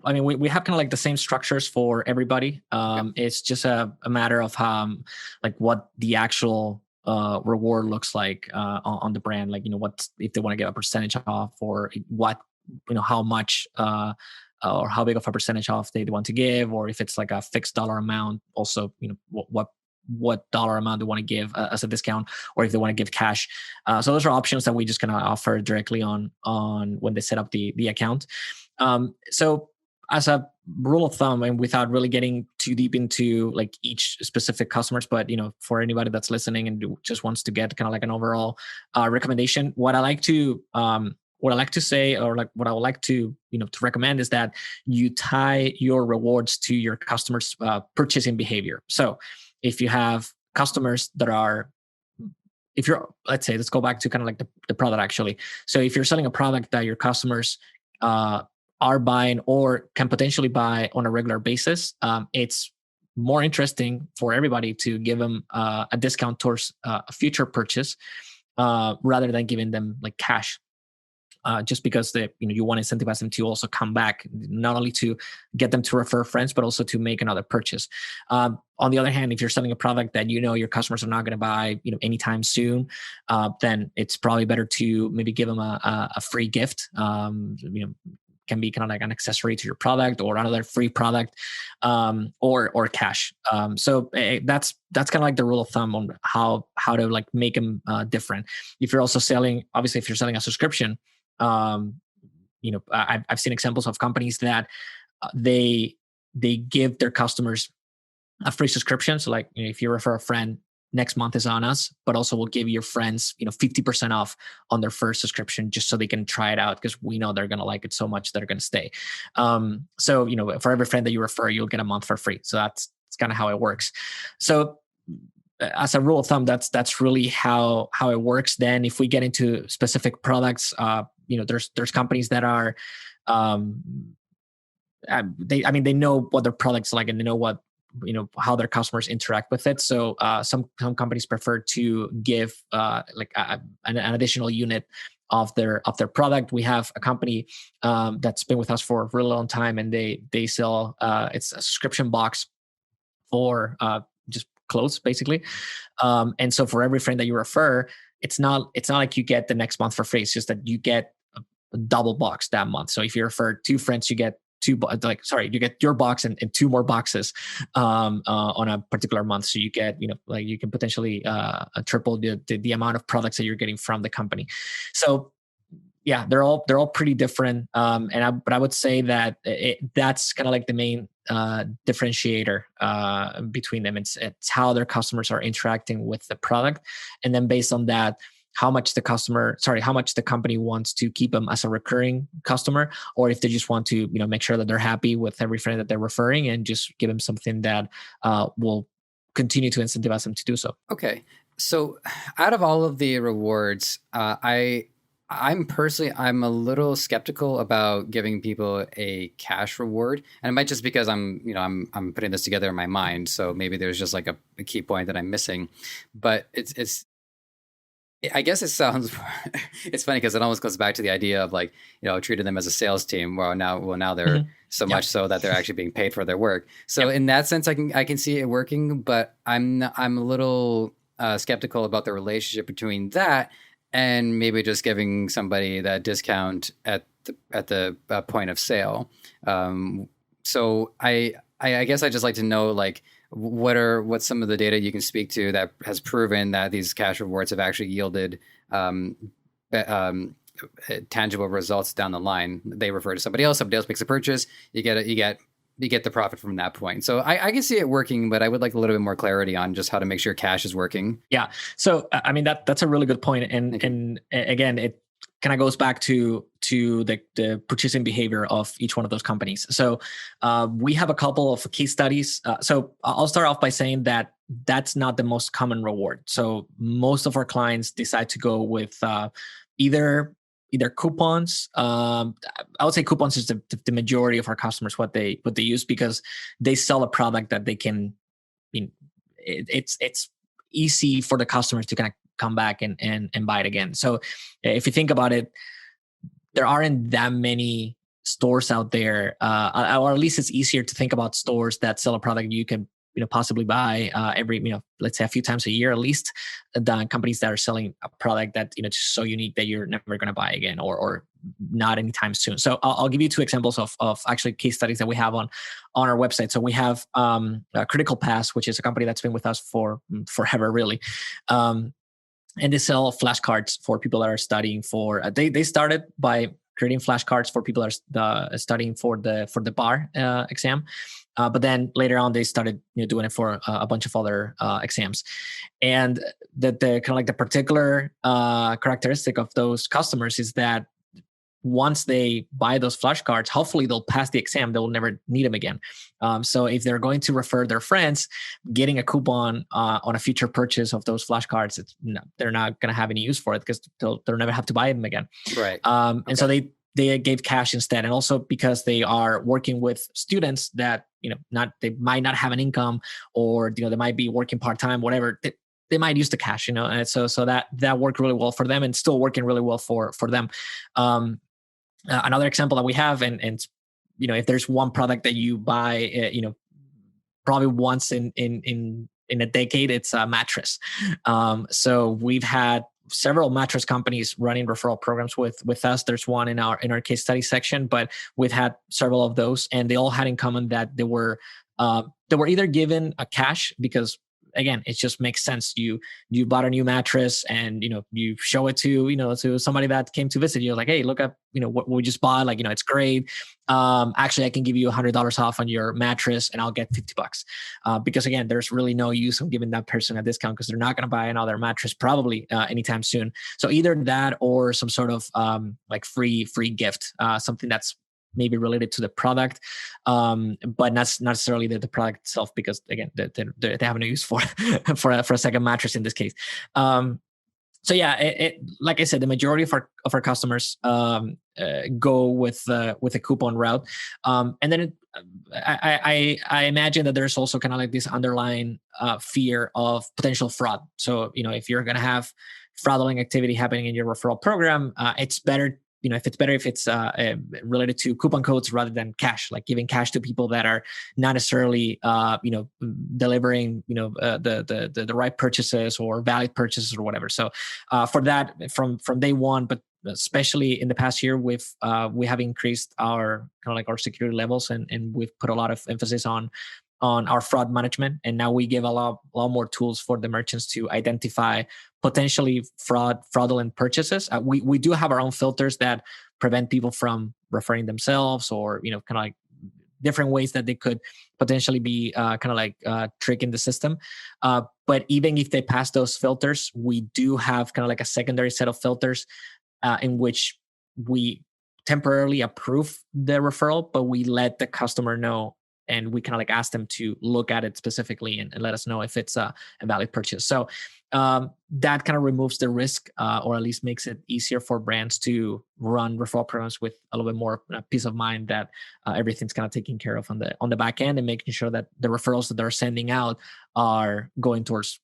have kind of like the same structures for everybody. It's just a matter of like what the actual reward looks like on the brand. Like, what if they want to get a percentage off, or what, how much or how big of a percentage off they want to give, or if it's like a fixed dollar amount. Also, what dollar amount they want to give as a discount, or if they want to give cash. So those are options that we just kind of offer directly on when they set up the account. So as a rule of thumb, and without really getting too deep into like each specific customers, but for anybody that's listening and just wants to get kind of like an overall recommendation, what I like to say, or like what I would like to to recommend, is that you tie your rewards to your customers' purchasing behavior. So if you have customers that are, let's go back to kind of like the product actually. So if you're selling a product that your customers are buying or can potentially buy on a regular basis, it's more interesting for everybody to give them a discount towards a future purchase rather than giving them like cash. Just because you want to incentivize them to also come back, not only to get them to refer friends, but also to make another purchase. On the other hand, if you're selling a product that your customers are not going to buy anytime soon, then it's probably better to maybe give them a free gift. Can be kind of like an accessory to your product, or another free product, or cash. So that's kind of like the rule of thumb on how to like make them different. If you're also selling, obviously, if you're selling a subscription, I've seen examples of companies that they give their customers a free subscription. So like, if you refer a friend, next month is on us, but also we'll give your friends 50% off on their first subscription, just so they can try it out, because we know they're going to like it so much they're going to stay. So for every friend that you refer, you'll get a month for free. So that's kind of how it works. So as a rule of thumb, that's really how it works. Then if we get into specific products, there's companies that are they know what their product's like, and they know what how their customers interact with it. So some companies prefer to give like an additional unit of their product. We have a company that's been with us for a really long time, and they sell it's a subscription box for just clothes, basically. And so for every friend that you refer, it's not like you get the next month for free. It's just that you get a double box that month. So if you refer 2 friends, you get you get your box and 2 more boxes on a particular month. So you get, you can potentially triple the amount of products that you're getting from the company. So yeah, they're all pretty different. But I would say that that's kind of like the main differentiator between them. It's how their customers are interacting with the product, and then based on that, how much the company wants to keep them as a recurring customer, or if they just want to make sure that they're happy with every friend that they're referring and just give them something that will continue to incentivize them to do so. Okay. So out of all of the rewards, I'm personally, I'm a little skeptical about giving people a cash reward, and it might just because I'm putting this together in my mind. So maybe there's just like a key point that I'm missing, but I guess it sounds, it's funny because it almost goes back to the idea of like, treating them as a sales team. Well, now they're so much so that they're actually being paid for their work. So in that sense, I can see it working, but I'm a little skeptical about the relationship between that and maybe just giving somebody that discount at the point of sale. So I guess I just like to know, like, what's some of the data you can speak to that has proven that these cash rewards have actually yielded tangible results down the line. They refer to somebody else makes a purchase, you get the profit from that point. So I can see it working, but I would like a little bit more clarity on just how to make sure cash is working. Yeah. So, I mean, that's a really good point. And again, it kind of goes back to the purchasing behavior of each one of those companies. So we have a couple of case studies. So I'll start off by saying that that's not the most common reward. So most of our clients decide to go with either coupons. I would say coupons is the majority of our customers what they use, because they sell a product that they can. It's easy for the customers to kind of come back and buy it again. So if you think about it, there aren't that many stores out there, or at least it's easier to think about stores that sell a product you can possibly buy every, let's say a few times a year at least, than companies that are selling a product that, just so unique that you're never going to buy again or not anytime soon. So I'll give you two examples of actually case studies that we have on our website. So we have Critical Pass, which is a company that's been with us for forever, really. And they sell flashcards for people that are studying for, they started by creating flashcards for people that are studying for the bar exam. But then later on, they started doing it for a bunch of other exams. And the kind of like the particular characteristic of those customers is that once they buy those flashcards, hopefully they'll pass the exam. They will never need them again. So if they're going to refer their friends, getting a coupon on a future purchase of those flashcards, they're not going to have any use for it because they'll never have to buy them again. Right. And so they gave cash instead. And also because they are working with students that, they might not have an income, or, they might be working part-time, whatever, they might use the cash, and so that worked really well for them and still working really well for them. Another example that we have, and if there's one product that you buy, probably once in a decade, it's a mattress. So we've had several mattress companies running referral programs with us. There's one in our case study section, but we've had several of those, and they all had in common that they were either given a cash because, again, it just makes sense. You bought a new mattress and, you show it to somebody that came to visit you. Like, hey, look up, what we just bought. Like, it's great. Actually, I can give you $100 off on your mattress and I'll get $50. Because again, there's really no use of giving that person a discount because they're not going to buy another mattress probably anytime soon. So either that or some sort of like free gift, something that's maybe related to the product, but not necessarily the product itself, because again, they have no use for a second mattress in this case. So yeah, it like I said, the majority of our customers go with a coupon route, and then I imagine that there's also kind of like this underlying fear of potential fraud. So if you're going to have fraudulent activity happening in your referral program, it's better. If it's related to coupon codes rather than cash, like giving cash to people that are not necessarily, delivering, the right purchases or valid purchases or whatever. So for that, from day one, but especially in the past year, we have increased our kind of like our security levels, and we've put a lot of emphasis on our fraud management. And now we give a lot more tools for the merchants to identify potentially fraudulent purchases. We do have our own filters that prevent people from referring themselves or, kind of like different ways that they could potentially be kind of like tricking the system. But even if they pass those filters, we do have kind of like a secondary set of filters in which we temporarily approve the referral, but we let the customer know, and we kind of like ask them to look at it specifically and let us know if it's a valid purchase. So that kind of removes the risk, or at least makes it easier for brands to run referral programs with a little bit more peace of mind that everything's kind of taken care of on the back end, and making sure that the referrals that they're sending out are going towards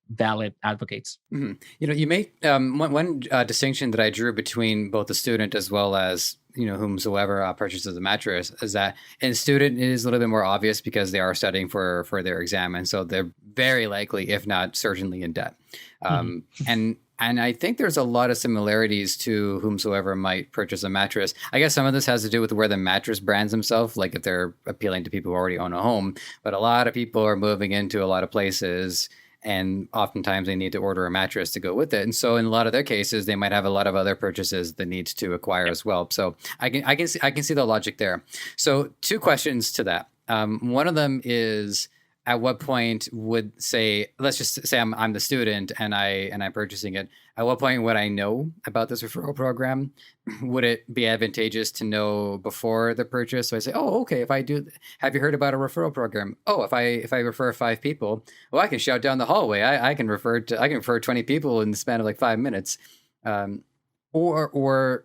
valid advocates. Mm-hmm. You make one distinction that I drew between both the student as well as whomsoever purchases a mattress is that in student it is a little bit more obvious because they are studying for their exam, and so they're very likely, if not certainly, in debt. And I think there's a lot of similarities to whomsoever might purchase a mattress. I guess some of this has to do with where the mattress brands themselves, like if they're appealing to people who already own a home. But a lot of people are moving into a lot of places, and oftentimes they need to order a mattress to go with it. And so in a lot of their cases, they might have a lot of other purchases that needs to acquire as well. So I can see the logic there. So two questions to that. One of them is, at what point would let's just say I'm the student and I'm purchasing it. At what point would I know about this referral program? Would it be advantageous to know before the purchase? So I say, oh, okay, if I do, have you heard about a referral program? Oh, if I refer 5 people, well, I can shout down the hallway. I can refer 20 people in the span of like 5 minutes. Or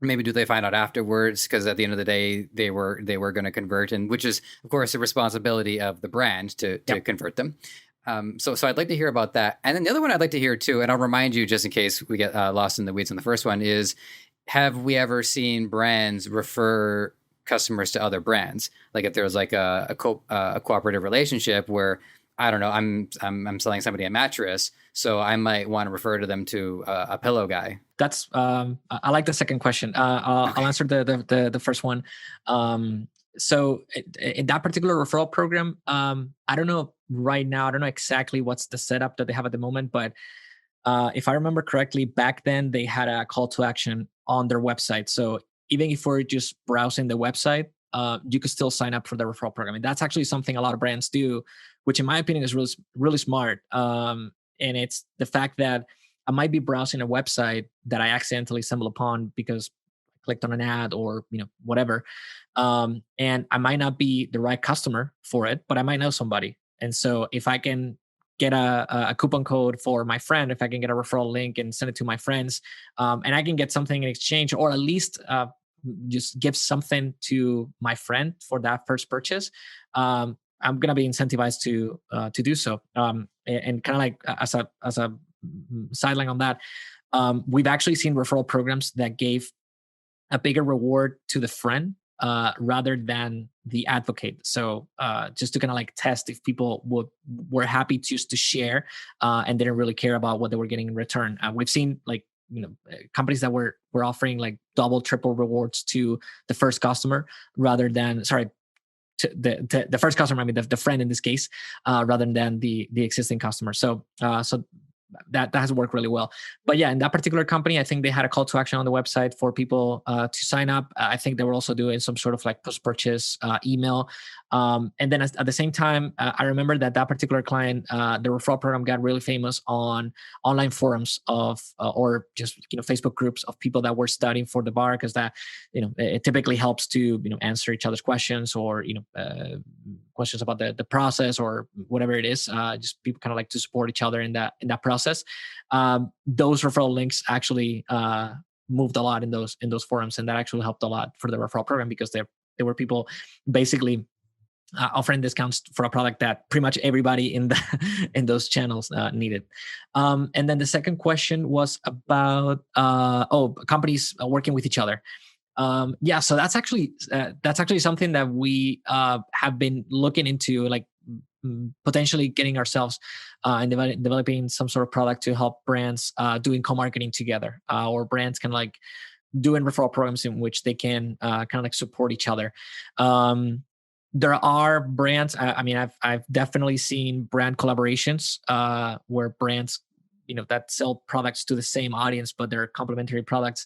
maybe do they find out afterwards? Because at the end of the day, they were going to convert, and which is, of course, the responsibility of the brand to convert them. So I'd like to hear about that. And then the other one I'd like to hear too, and I'll remind you just in case we get lost in the weeds on the first one, is have we ever seen brands refer customers to other brands? Like if there's like a cooperative relationship where, I don't know, I'm selling somebody a mattress, so I might want to refer to them to a pillow guy. That's I like the second question. I'll answer the first one. So in that particular referral program, I don't know right now. I don't know exactly what's the setup that they have at the moment, but if I remember correctly, back then they had a call to action on their website. So even if we're just browsing the website, you could still sign up for the referral program. And that's actually something a lot of brands do, which in my opinion is really, really smart. And it's the fact that I might be browsing a website that I accidentally stumbled upon because I clicked on an ad or whatever, and I might not be the right customer for it, but I might know somebody. And so if I can get a coupon code for my friend, if I can get a referral link and send it to my friends, and I can get something in exchange, or at least just give something to my friend for that first purchase, I'm gonna be incentivized to do so. And kind of like as a sideline on that, we've actually seen referral programs that gave a bigger reward to the friend rather than the advocate. So just to kind of like test if people were happy just to share and didn't really care about what they were getting in return. We've seen like companies that were offering like double, triple rewards to the first customer rather than to the first customer. I mean the friend in this case, rather than the existing customer. So that has worked really well. But yeah, in that particular company, I think they had a call to action on the website for people to sign up. I think they were also doing some sort of like post-purchase email. And then at the same time, I remember that particular client, the referral program got really famous on online forums of, or just, Facebook groups of people that were studying for the bar, because that, it typically helps to, answer each other's questions or, questions about the process or whatever it is. Just people kind of like to support each other in that process. Those referral links actually moved a lot in those forums, and that actually helped a lot for the referral program because there were people basically offering discounts for a product that pretty much everybody in those channels needed. And then the second question was about companies working with each other. So that's actually something that we have been looking into, like potentially getting ourselves and developing some sort of product to help brands doing co-marketing together, or brands can like doing referral programs in which they can kind of like support each other. There are brands. I mean, I've definitely seen brand collaborations where brands, that sell products to the same audience, but they're complementary products,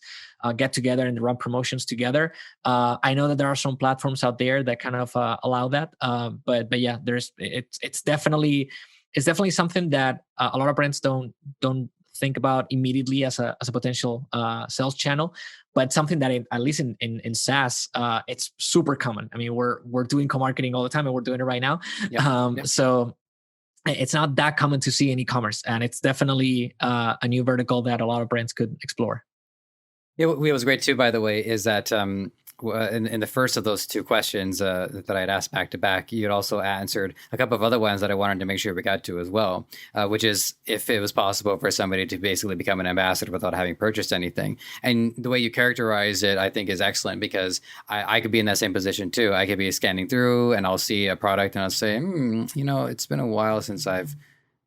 get together and run promotions together. I know that there are some platforms out there that kind of allow that, but yeah, it's definitely something that a lot of brands don't think about immediately as a potential sales channel, but something that at least in SaaS, it's super common. I mean, we're doing co-marketing all the time, and we're doing it right now. So it's not that common to see in e-commerce, and it's definitely a new vertical that a lot of brands could explore. Yeah, what was great too, by the way, is that in the first of those two questions that I had asked back to back, you had also answered a couple of other ones that I wanted to make sure we got to as well, which is if it was possible for somebody to basically become an ambassador without having purchased anything. And the way you characterize it, I think, is excellent, because I could be in that same position too. I could be scanning through and I'll see a product and I'll say, it's been a while since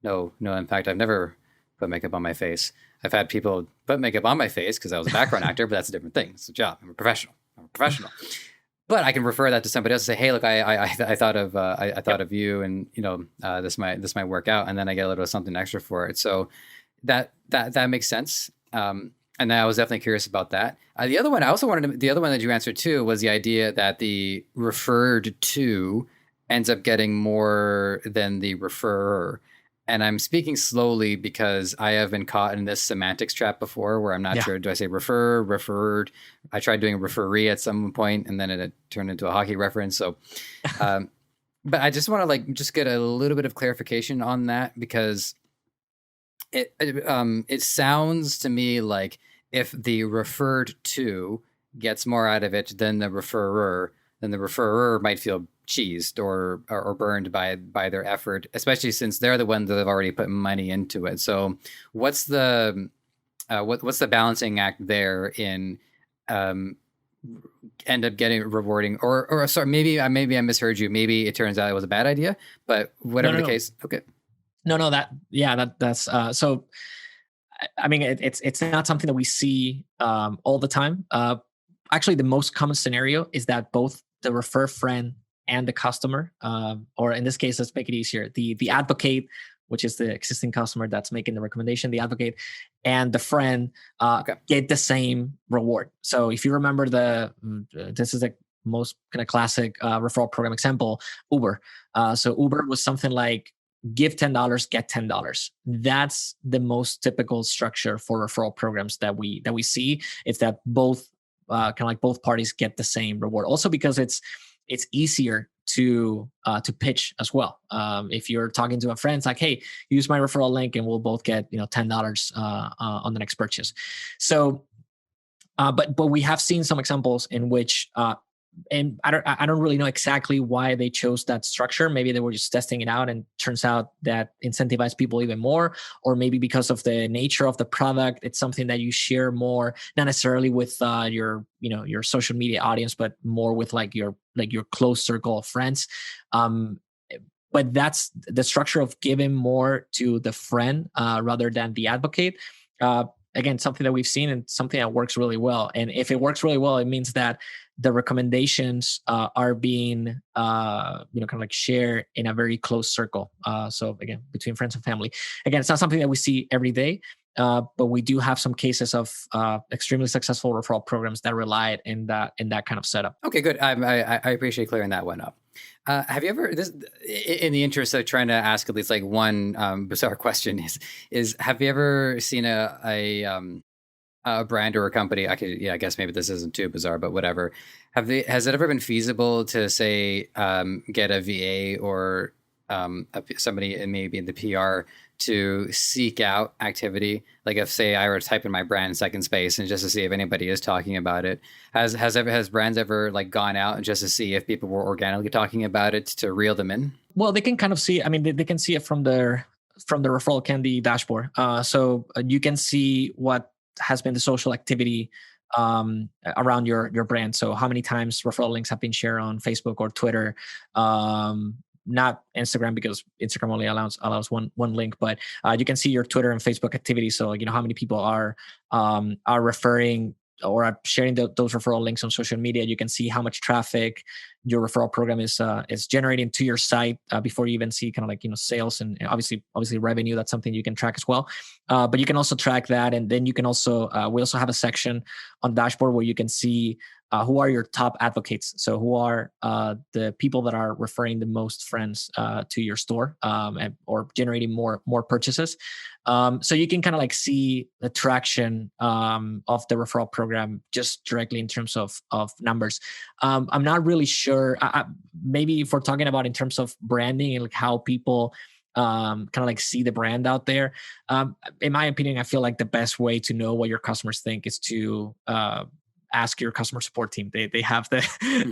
no, in fact, I've never put makeup on my face. I've had people put makeup on my face because I was a background actor, but that's a different thing. It's a job. I'm a professional. But I can refer that to somebody else and say, hey, look, I thought of you, and this might work out, and then I get a little something extra for it. So that makes sense. And I was definitely curious about that. The other one that you answered too was the idea that the referred to ends up getting more than the referrer. And I'm speaking slowly because I have been caught in this semantics trap before, where I'm not sure, do I say refer, referred? I tried doing referee at some point, and then it turned into a hockey reference. So, but I just want to just get a little bit of clarification on that, because it sounds to me like if the referred to gets more out of it than the referrer, then the referrer might feel cheesed or burned by their effort, especially since they're the ones that have already put money into it. So what's the balancing act there in end up getting rewarding, or sorry, maybe I misheard you. Maybe it turns out it was a bad idea, but whatever the case. Okay. No, that's so. I mean, it's not something that we see all the time. Actually, the most common scenario is that both the refer friend and the customer, or in this case, let's make it easier, the advocate, which is the existing customer that's making the recommendation, the advocate, and the friend get the same reward. So if you remember this is the most kind of classic referral program example, Uber. So Uber was something like give $10, get $10. That's the most typical structure for referral programs that we see. It's that both both parties get the same reward. Also because it's easier to pitch as well. If you're talking to a friend, it's like, hey, use my referral link and we'll both get $10 on the next purchase. So, but we have seen some examples in which, and I don't really know exactly why they chose that structure. Maybe they were just testing it out, and turns out that incentivized people even more, or maybe because of the nature of the product, it's something that you share more, not necessarily with your social media audience, but more with your close circle of friends. But that's the structure of giving more to the friend rather than the advocate. Again, something that we've seen and something that works really well. And if it works really well, it means that the recommendations are being, shared in a very close circle. So again, between friends and family. Again, it's not something that we see every day, but we do have some cases of extremely successful referral programs that relied in that kind of setup. Okay, good. I appreciate clearing that one up. Have you ever, in the interest of trying to ask at least one bizarre question, is have you ever seen a brand or a company? I guess maybe this isn't too bizarre, but whatever. Has it ever been feasible to say get a VA or somebody maybe in the PR to seek out activity? Like if, say, I were to type in my brand second space and just to see if anybody is talking about it, has brands ever gone out and just to see if people were organically talking about it to reel them in? Well, they can kind of see. I mean, they can see it from the ReferralCandy dashboard. So you can see what has been the social activity around your brand. So how many times referral links have been shared on Facebook or Twitter. Not Instagram, because Instagram only allows one link, but you can see your Twitter and Facebook activity. So how many people are referring or I'm sharing those referral links on social media, you can see how much traffic your referral program is generating to your site before you even see kind of like sales and obviously revenue. That's something you can track as well. But you can also track that, and then you can also we also have a section on dashboard where you can see who are your top advocates. So who are the people that are referring the most friends to your store or generating more purchases. So you can kind of like see the traction of the referral program just directly in terms of numbers. I'm not really sure. Maybe if we're talking about in terms of branding and like how people kind of like see the brand out there. In my opinion, I feel like the best way to know what your customers think is to ask your customer support team. They have the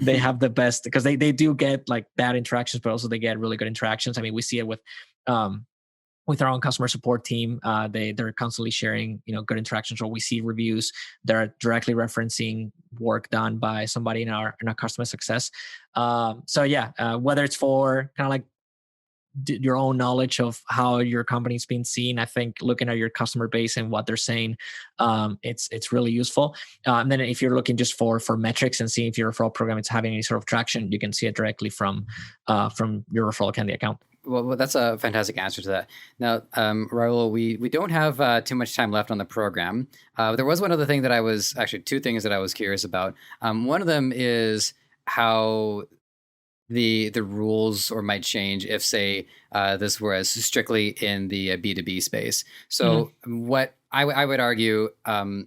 they have the best, because they do get like bad interactions, but also they get really good interactions. I mean, we see it with our own customer support team. They're constantly sharing good interactions, or we see reviews that are directly referencing work done by somebody in our customer success. So yeah, whether it's for kind of like your own knowledge of how your company's being seen, I think looking at your customer base and what they're saying, it's really useful. And then if you're looking just for metrics and seeing if your referral program is having any sort of traction, you can see it directly from your ReferralCandy account. Well, that's a fantastic answer to that. Now, Raul, we don't have too much time left on the program. There was one other thing that two things that I was curious about. One of them is how the rules or might change if, say, this was strictly in the B2B space. So what I would argue, what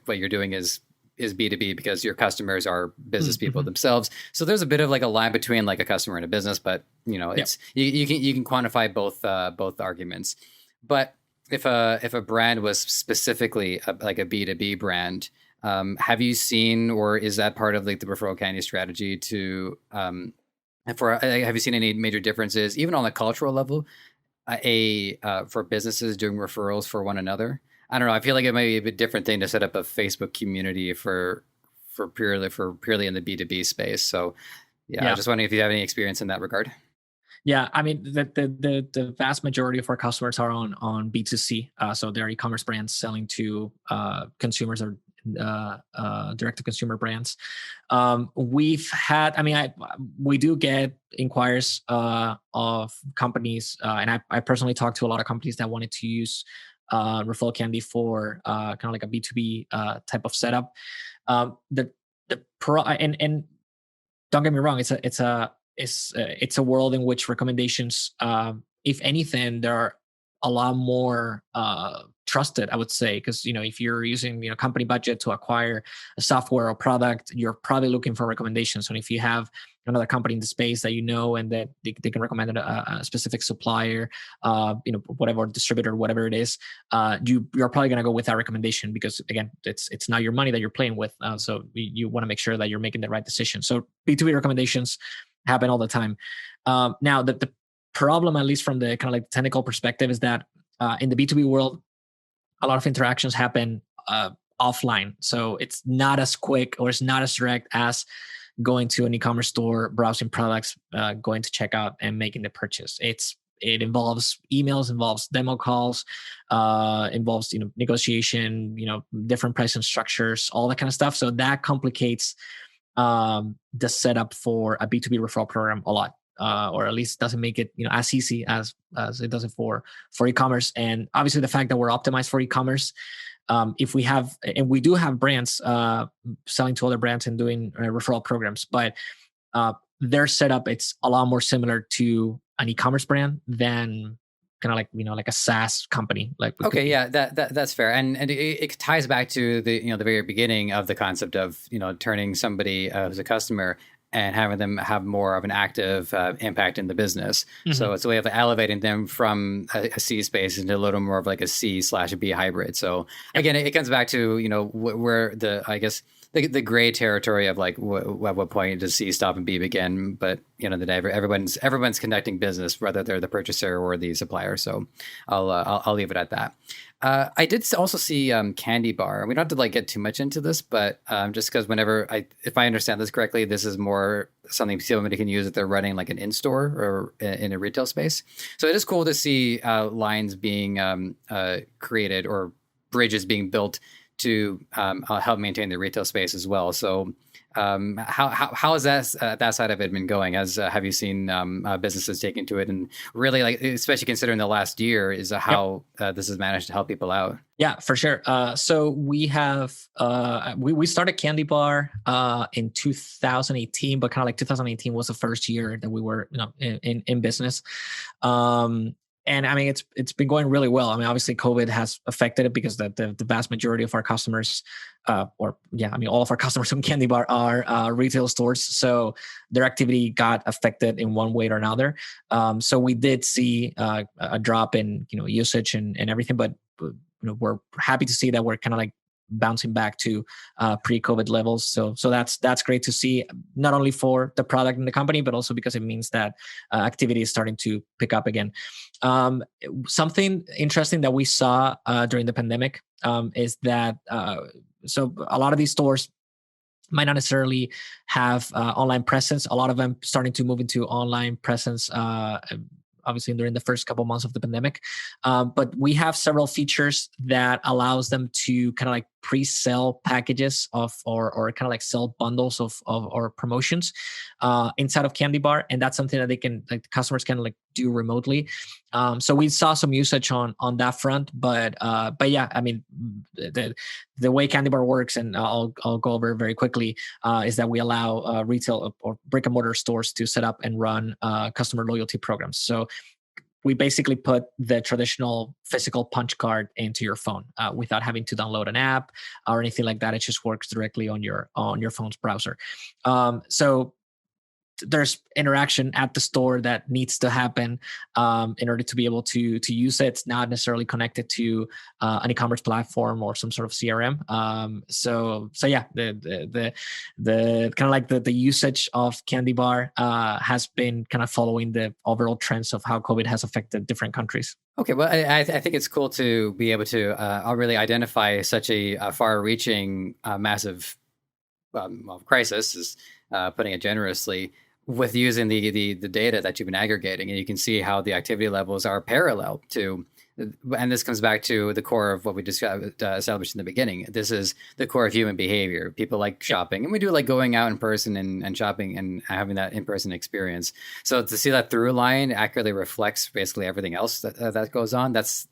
you're doing is B2B because your customers are business people themselves. So there's a bit of like a line between like a customer and a business, but it's you can quantify both arguments. But if a brand was specifically like a B2B brand, have you seen, or is that part of like the ReferralCandy strategy to have you seen any major differences even on a cultural level for businesses doing referrals for one another? I don't know. I feel like it might be a bit different thing to set up a Facebook community for purely in the B2B space. So yeah, I was just wondering if you have any experience in that regard. Yeah, I mean the vast majority of our customers are on B2C, so they're e-commerce brands selling to consumers or direct to consumer brands. We've had, we do get inquiries of companies, and I personally talked to a lot of companies that wanted to use ReferralCandy for kind of like a B2B type of setup. And don't get me wrong, it's a world in which recommendations, if anything, there are a lot more trusted, I would say, because if you're using company budget to acquire a software or product, you're probably looking for recommendations. And if you have another company in the space that and that they can recommend a specific supplier, whatever distributor, whatever it is, you're probably going to go with that recommendation because again, it's not your money that you're playing with. So you want to make sure that you're making the right decision. So B2B recommendations happen all the time. Now the problem, at least from the kind of like technical perspective, is that in the B2B world, a lot of interactions happen offline. So it's not as quick or it's not as direct as going to an e-commerce store, browsing products, going to checkout and making the purchase. It involves emails, involves demo calls, involves negotiation, different pricing structures, all that kind of stuff. So that complicates the setup for a B2B referral program a lot. Or at least doesn't make it as easy as it does it for e-commerce. And obviously the fact that we're optimized for e-commerce, if we do have brands selling to other brands and doing referral programs, but their setup, it's a lot more similar to an e-commerce brand than kind of like like a SaaS company. Okay, yeah, that's fair, and it ties back to the the very beginning of the concept of turning somebody who's a customer and having them have more of an active impact in the business. So it's a way of elevating them from a C space into a little more of like a C/B hybrid. So again, it comes back to, where the gray territory of like at what point does C stop and B begin? But the day everyone's conducting business, whether they're the purchaser or the supplier. So I'll leave it at that. I did also see Candy Bar. We don't have to get too much into this, but just because if I understand this correctly, this is more something somebody can use if they're running like an in-store or in a retail space. So it is cool to see lines being created or bridges being built to help maintain the retail space as well. So how has that side of it been going? Have you seen businesses taking to it, and really, like, especially considering the last year, is how this has managed to help people out? Yeah, for sure. So we have we started Candy Bar in 2018, but kind of like 2018 was the first year that we were in business. And I mean, it's been going really well. I mean, obviously, COVID has affected it because the vast majority of our customers, all of our customers on Candy Bar are retail stores, so their activity got affected in one way or another. So we did see a drop in usage and everything, but we're happy to see that we're kind of like bouncing back to pre-COVID levels. So that's great to see, not only for the product and the company, but also because it means that activity is starting to pick up again. Something interesting that we saw during the pandemic is that so a lot of these stores might not necessarily have online presence. A lot of them starting to move into online presence. Obviously during the first couple months of the pandemic. But we have several features that allows them to kind of like pre-sell packages of or kind of like sell bundles of or promotions inside of Candy Bar. And that's something that they can, like, customers can like do remotely. So we saw some usage on that front, but yeah, I mean, the way Candy Bar works, and I'll go over very quickly, is that we allow retail or brick and mortar stores to set up and run customer loyalty programs. So we basically put the traditional physical punch card into your phone without having to download an app or anything like that. It just works directly on your phone's browser. So there's interaction at the store that needs to happen in order to be able to use it. It's not necessarily connected to an e-commerce platform or some sort of CRM. So yeah, the kind of like the usage of Candy Bar has been kind of following the overall trends of how COVID has affected different countries. Okay, well, I think it's cool to be able to really identify such a far-reaching, massive crisis, is putting it generously, with using the data that you've been aggregating, and you can see how the activity levels are parallel to, and this comes back to the core of what we established in the beginning. This is the core of human behavior. People like shopping, and we do like going out in person and shopping and having that in-person experience. So to see that through line accurately reflects basically everything else that goes on. That's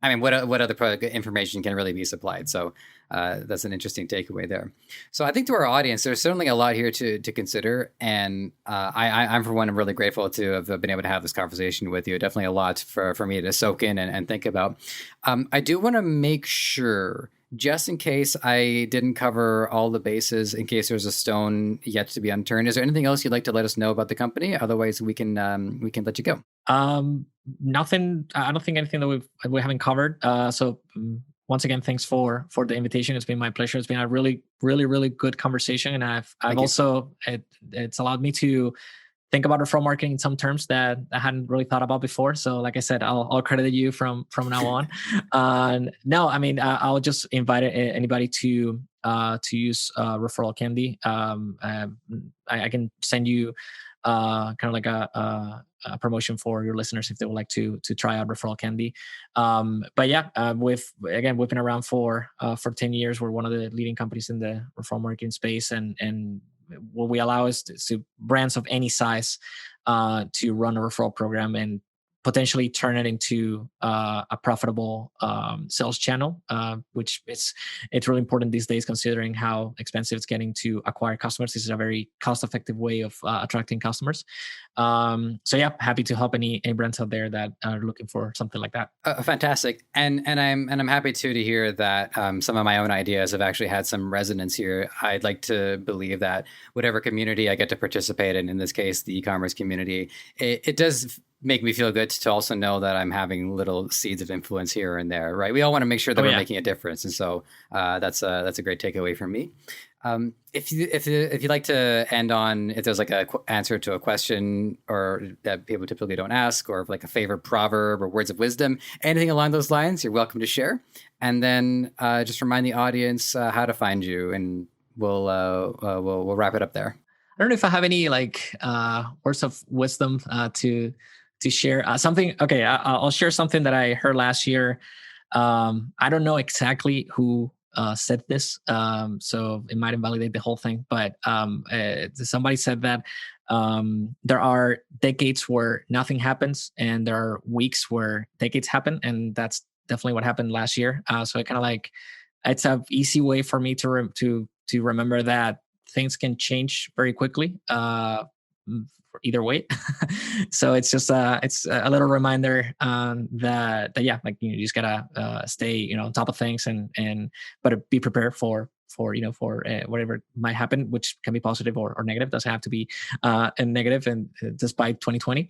I mean, what other product information can really be supplied? So that's an interesting takeaway there. So I think to our audience, there's certainly a lot here to consider. And I'm, for one, I'm really grateful to have been able to have this conversation with you. Definitely a lot for me to soak in and think about. I do want to make sure, just in case I didn't cover all the bases, in case there's a stone yet to be unturned, is there anything else you'd like to let us know about the company? Otherwise, we can let you go. Nothing. I don't think anything that we haven't covered. So once again, thanks for the invitation. It's been my pleasure. It's been a really, really, really good conversation, and I've also it's allowed me to think about referral marketing in some terms that I hadn't really thought about before. So, like I said, I'll credit you from now on. No, I mean, I'll just invite anybody to use ReferralCandy. I can send you kind of like a promotion for your listeners if they would like to try out ReferralCandy. But yeah, we've been around for 10 years. We're one of the leading companies in the referral marketing space, and what we allow is to brands of any size to run a referral program and potentially turn it into a profitable sales channel, which it's really important these days considering how expensive it's getting to acquire customers. This is a very cost-effective way of attracting customers. So yeah, happy to help any brands out there that are looking for something like that. Fantastic, and I'm happy to hear that some of my own ideas have actually had some resonance here. I'd like to believe that whatever community I get to participate in this case, the e-commerce community, it does make me feel good to also know that I'm having little seeds of influence here and there, right? We all want to make sure that we're making a difference, and so that's a great takeaway from me. If you'd like to end on, if there's like a answer to a question or that people typically don't ask, or like a favorite proverb or words of wisdom, anything along those lines, you're welcome to share. And then just remind the audience how to find you, and we'll wrap it up there. I don't know if I have any like words of wisdom to share. Something. Okay, I'll share something that I heard last year. I don't know exactly who said this, so it might invalidate the whole thing. But somebody said that there are decades where nothing happens, and there are weeks where decades happen, and that's definitely what happened last year. So it kind of like it's a easy way for me to remember that things can change very quickly. Either way. So it's just it's a little reminder that yeah, like you just gotta stay on top of things, and but be prepared for for whatever might happen, which can be positive or negative. Doesn't have to be a negative, and despite 2020.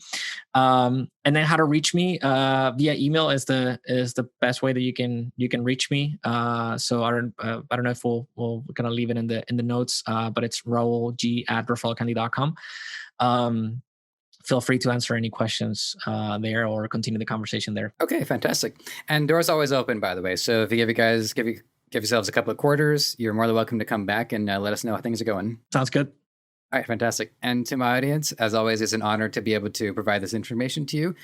And then how to reach me via email is the best way that you can reach me. So I don't know if we'll gonna leave it in the notes, but it's raulg@referralcandy.com. Feel free to answer any questions there, or continue the conversation there. Okay, fantastic. And doors always open, by the way. So if you give yourselves a couple of quarters, you're more than welcome to come back and let us know how things are going. Sounds good. All right, fantastic. And to my audience, as always, it's an honor to be able to provide this information to you.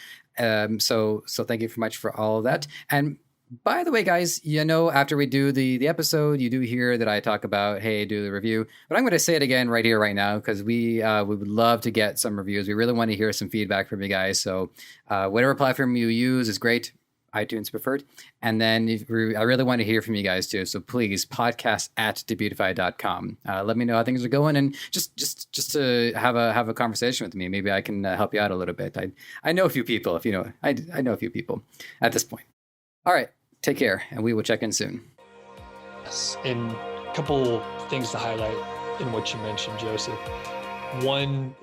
So thank you very much for all of that. And by the way, guys, after we do the episode, you do hear that I talk about, hey, do the review. But I'm going to say it again right here, right now, because we would love to get some reviews. We really want to hear some feedback from you guys. So whatever platform you use is great. iTunes preferred. And then I really want to hear from you guys too. So please, podcast@debutify.com. Let me know how things are going, and just to have a conversation with me. Maybe I can help you out a little bit. I know a few people, if you know, I know a few people at this point. All right, take care, and we will check in soon. Yes, and a couple things to highlight in what you mentioned, Joseph. One.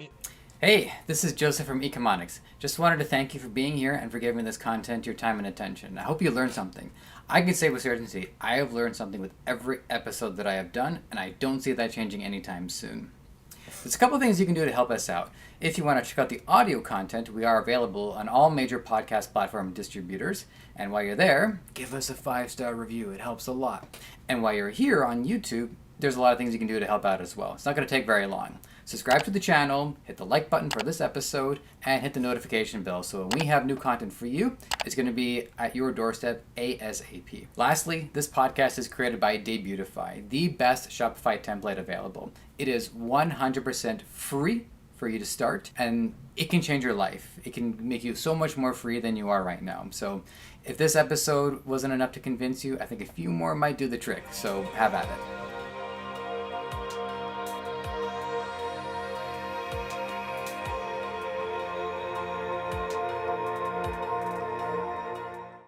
Hey, this is Joseph from Ecomonics. Just wanted to thank you for being here and for giving this content your time and attention. I hope you learned something. I can say with certainty, I have learned something with every episode that I have done, and I don't see that changing anytime soon. There's a couple things you can do to help us out. If you want to check out the audio content, we are available on all major podcast platform distributors. And while you're there, give us a 5-star review. It helps a lot. And while you're here on YouTube, there's a lot of things you can do to help out as well. It's not going to take very long. Subscribe to the channel, hit the like button for this episode, and hit the notification bell so when we have new content for you, it's going to be at your doorstep ASAP. Lastly, this podcast is created by Debutify, the best Shopify template available. It is 100% free for you to start, and it can change your life. It can make you so much more free than you are right now. So if this episode wasn't enough to convince you, I think a few more might do the trick. So have at it.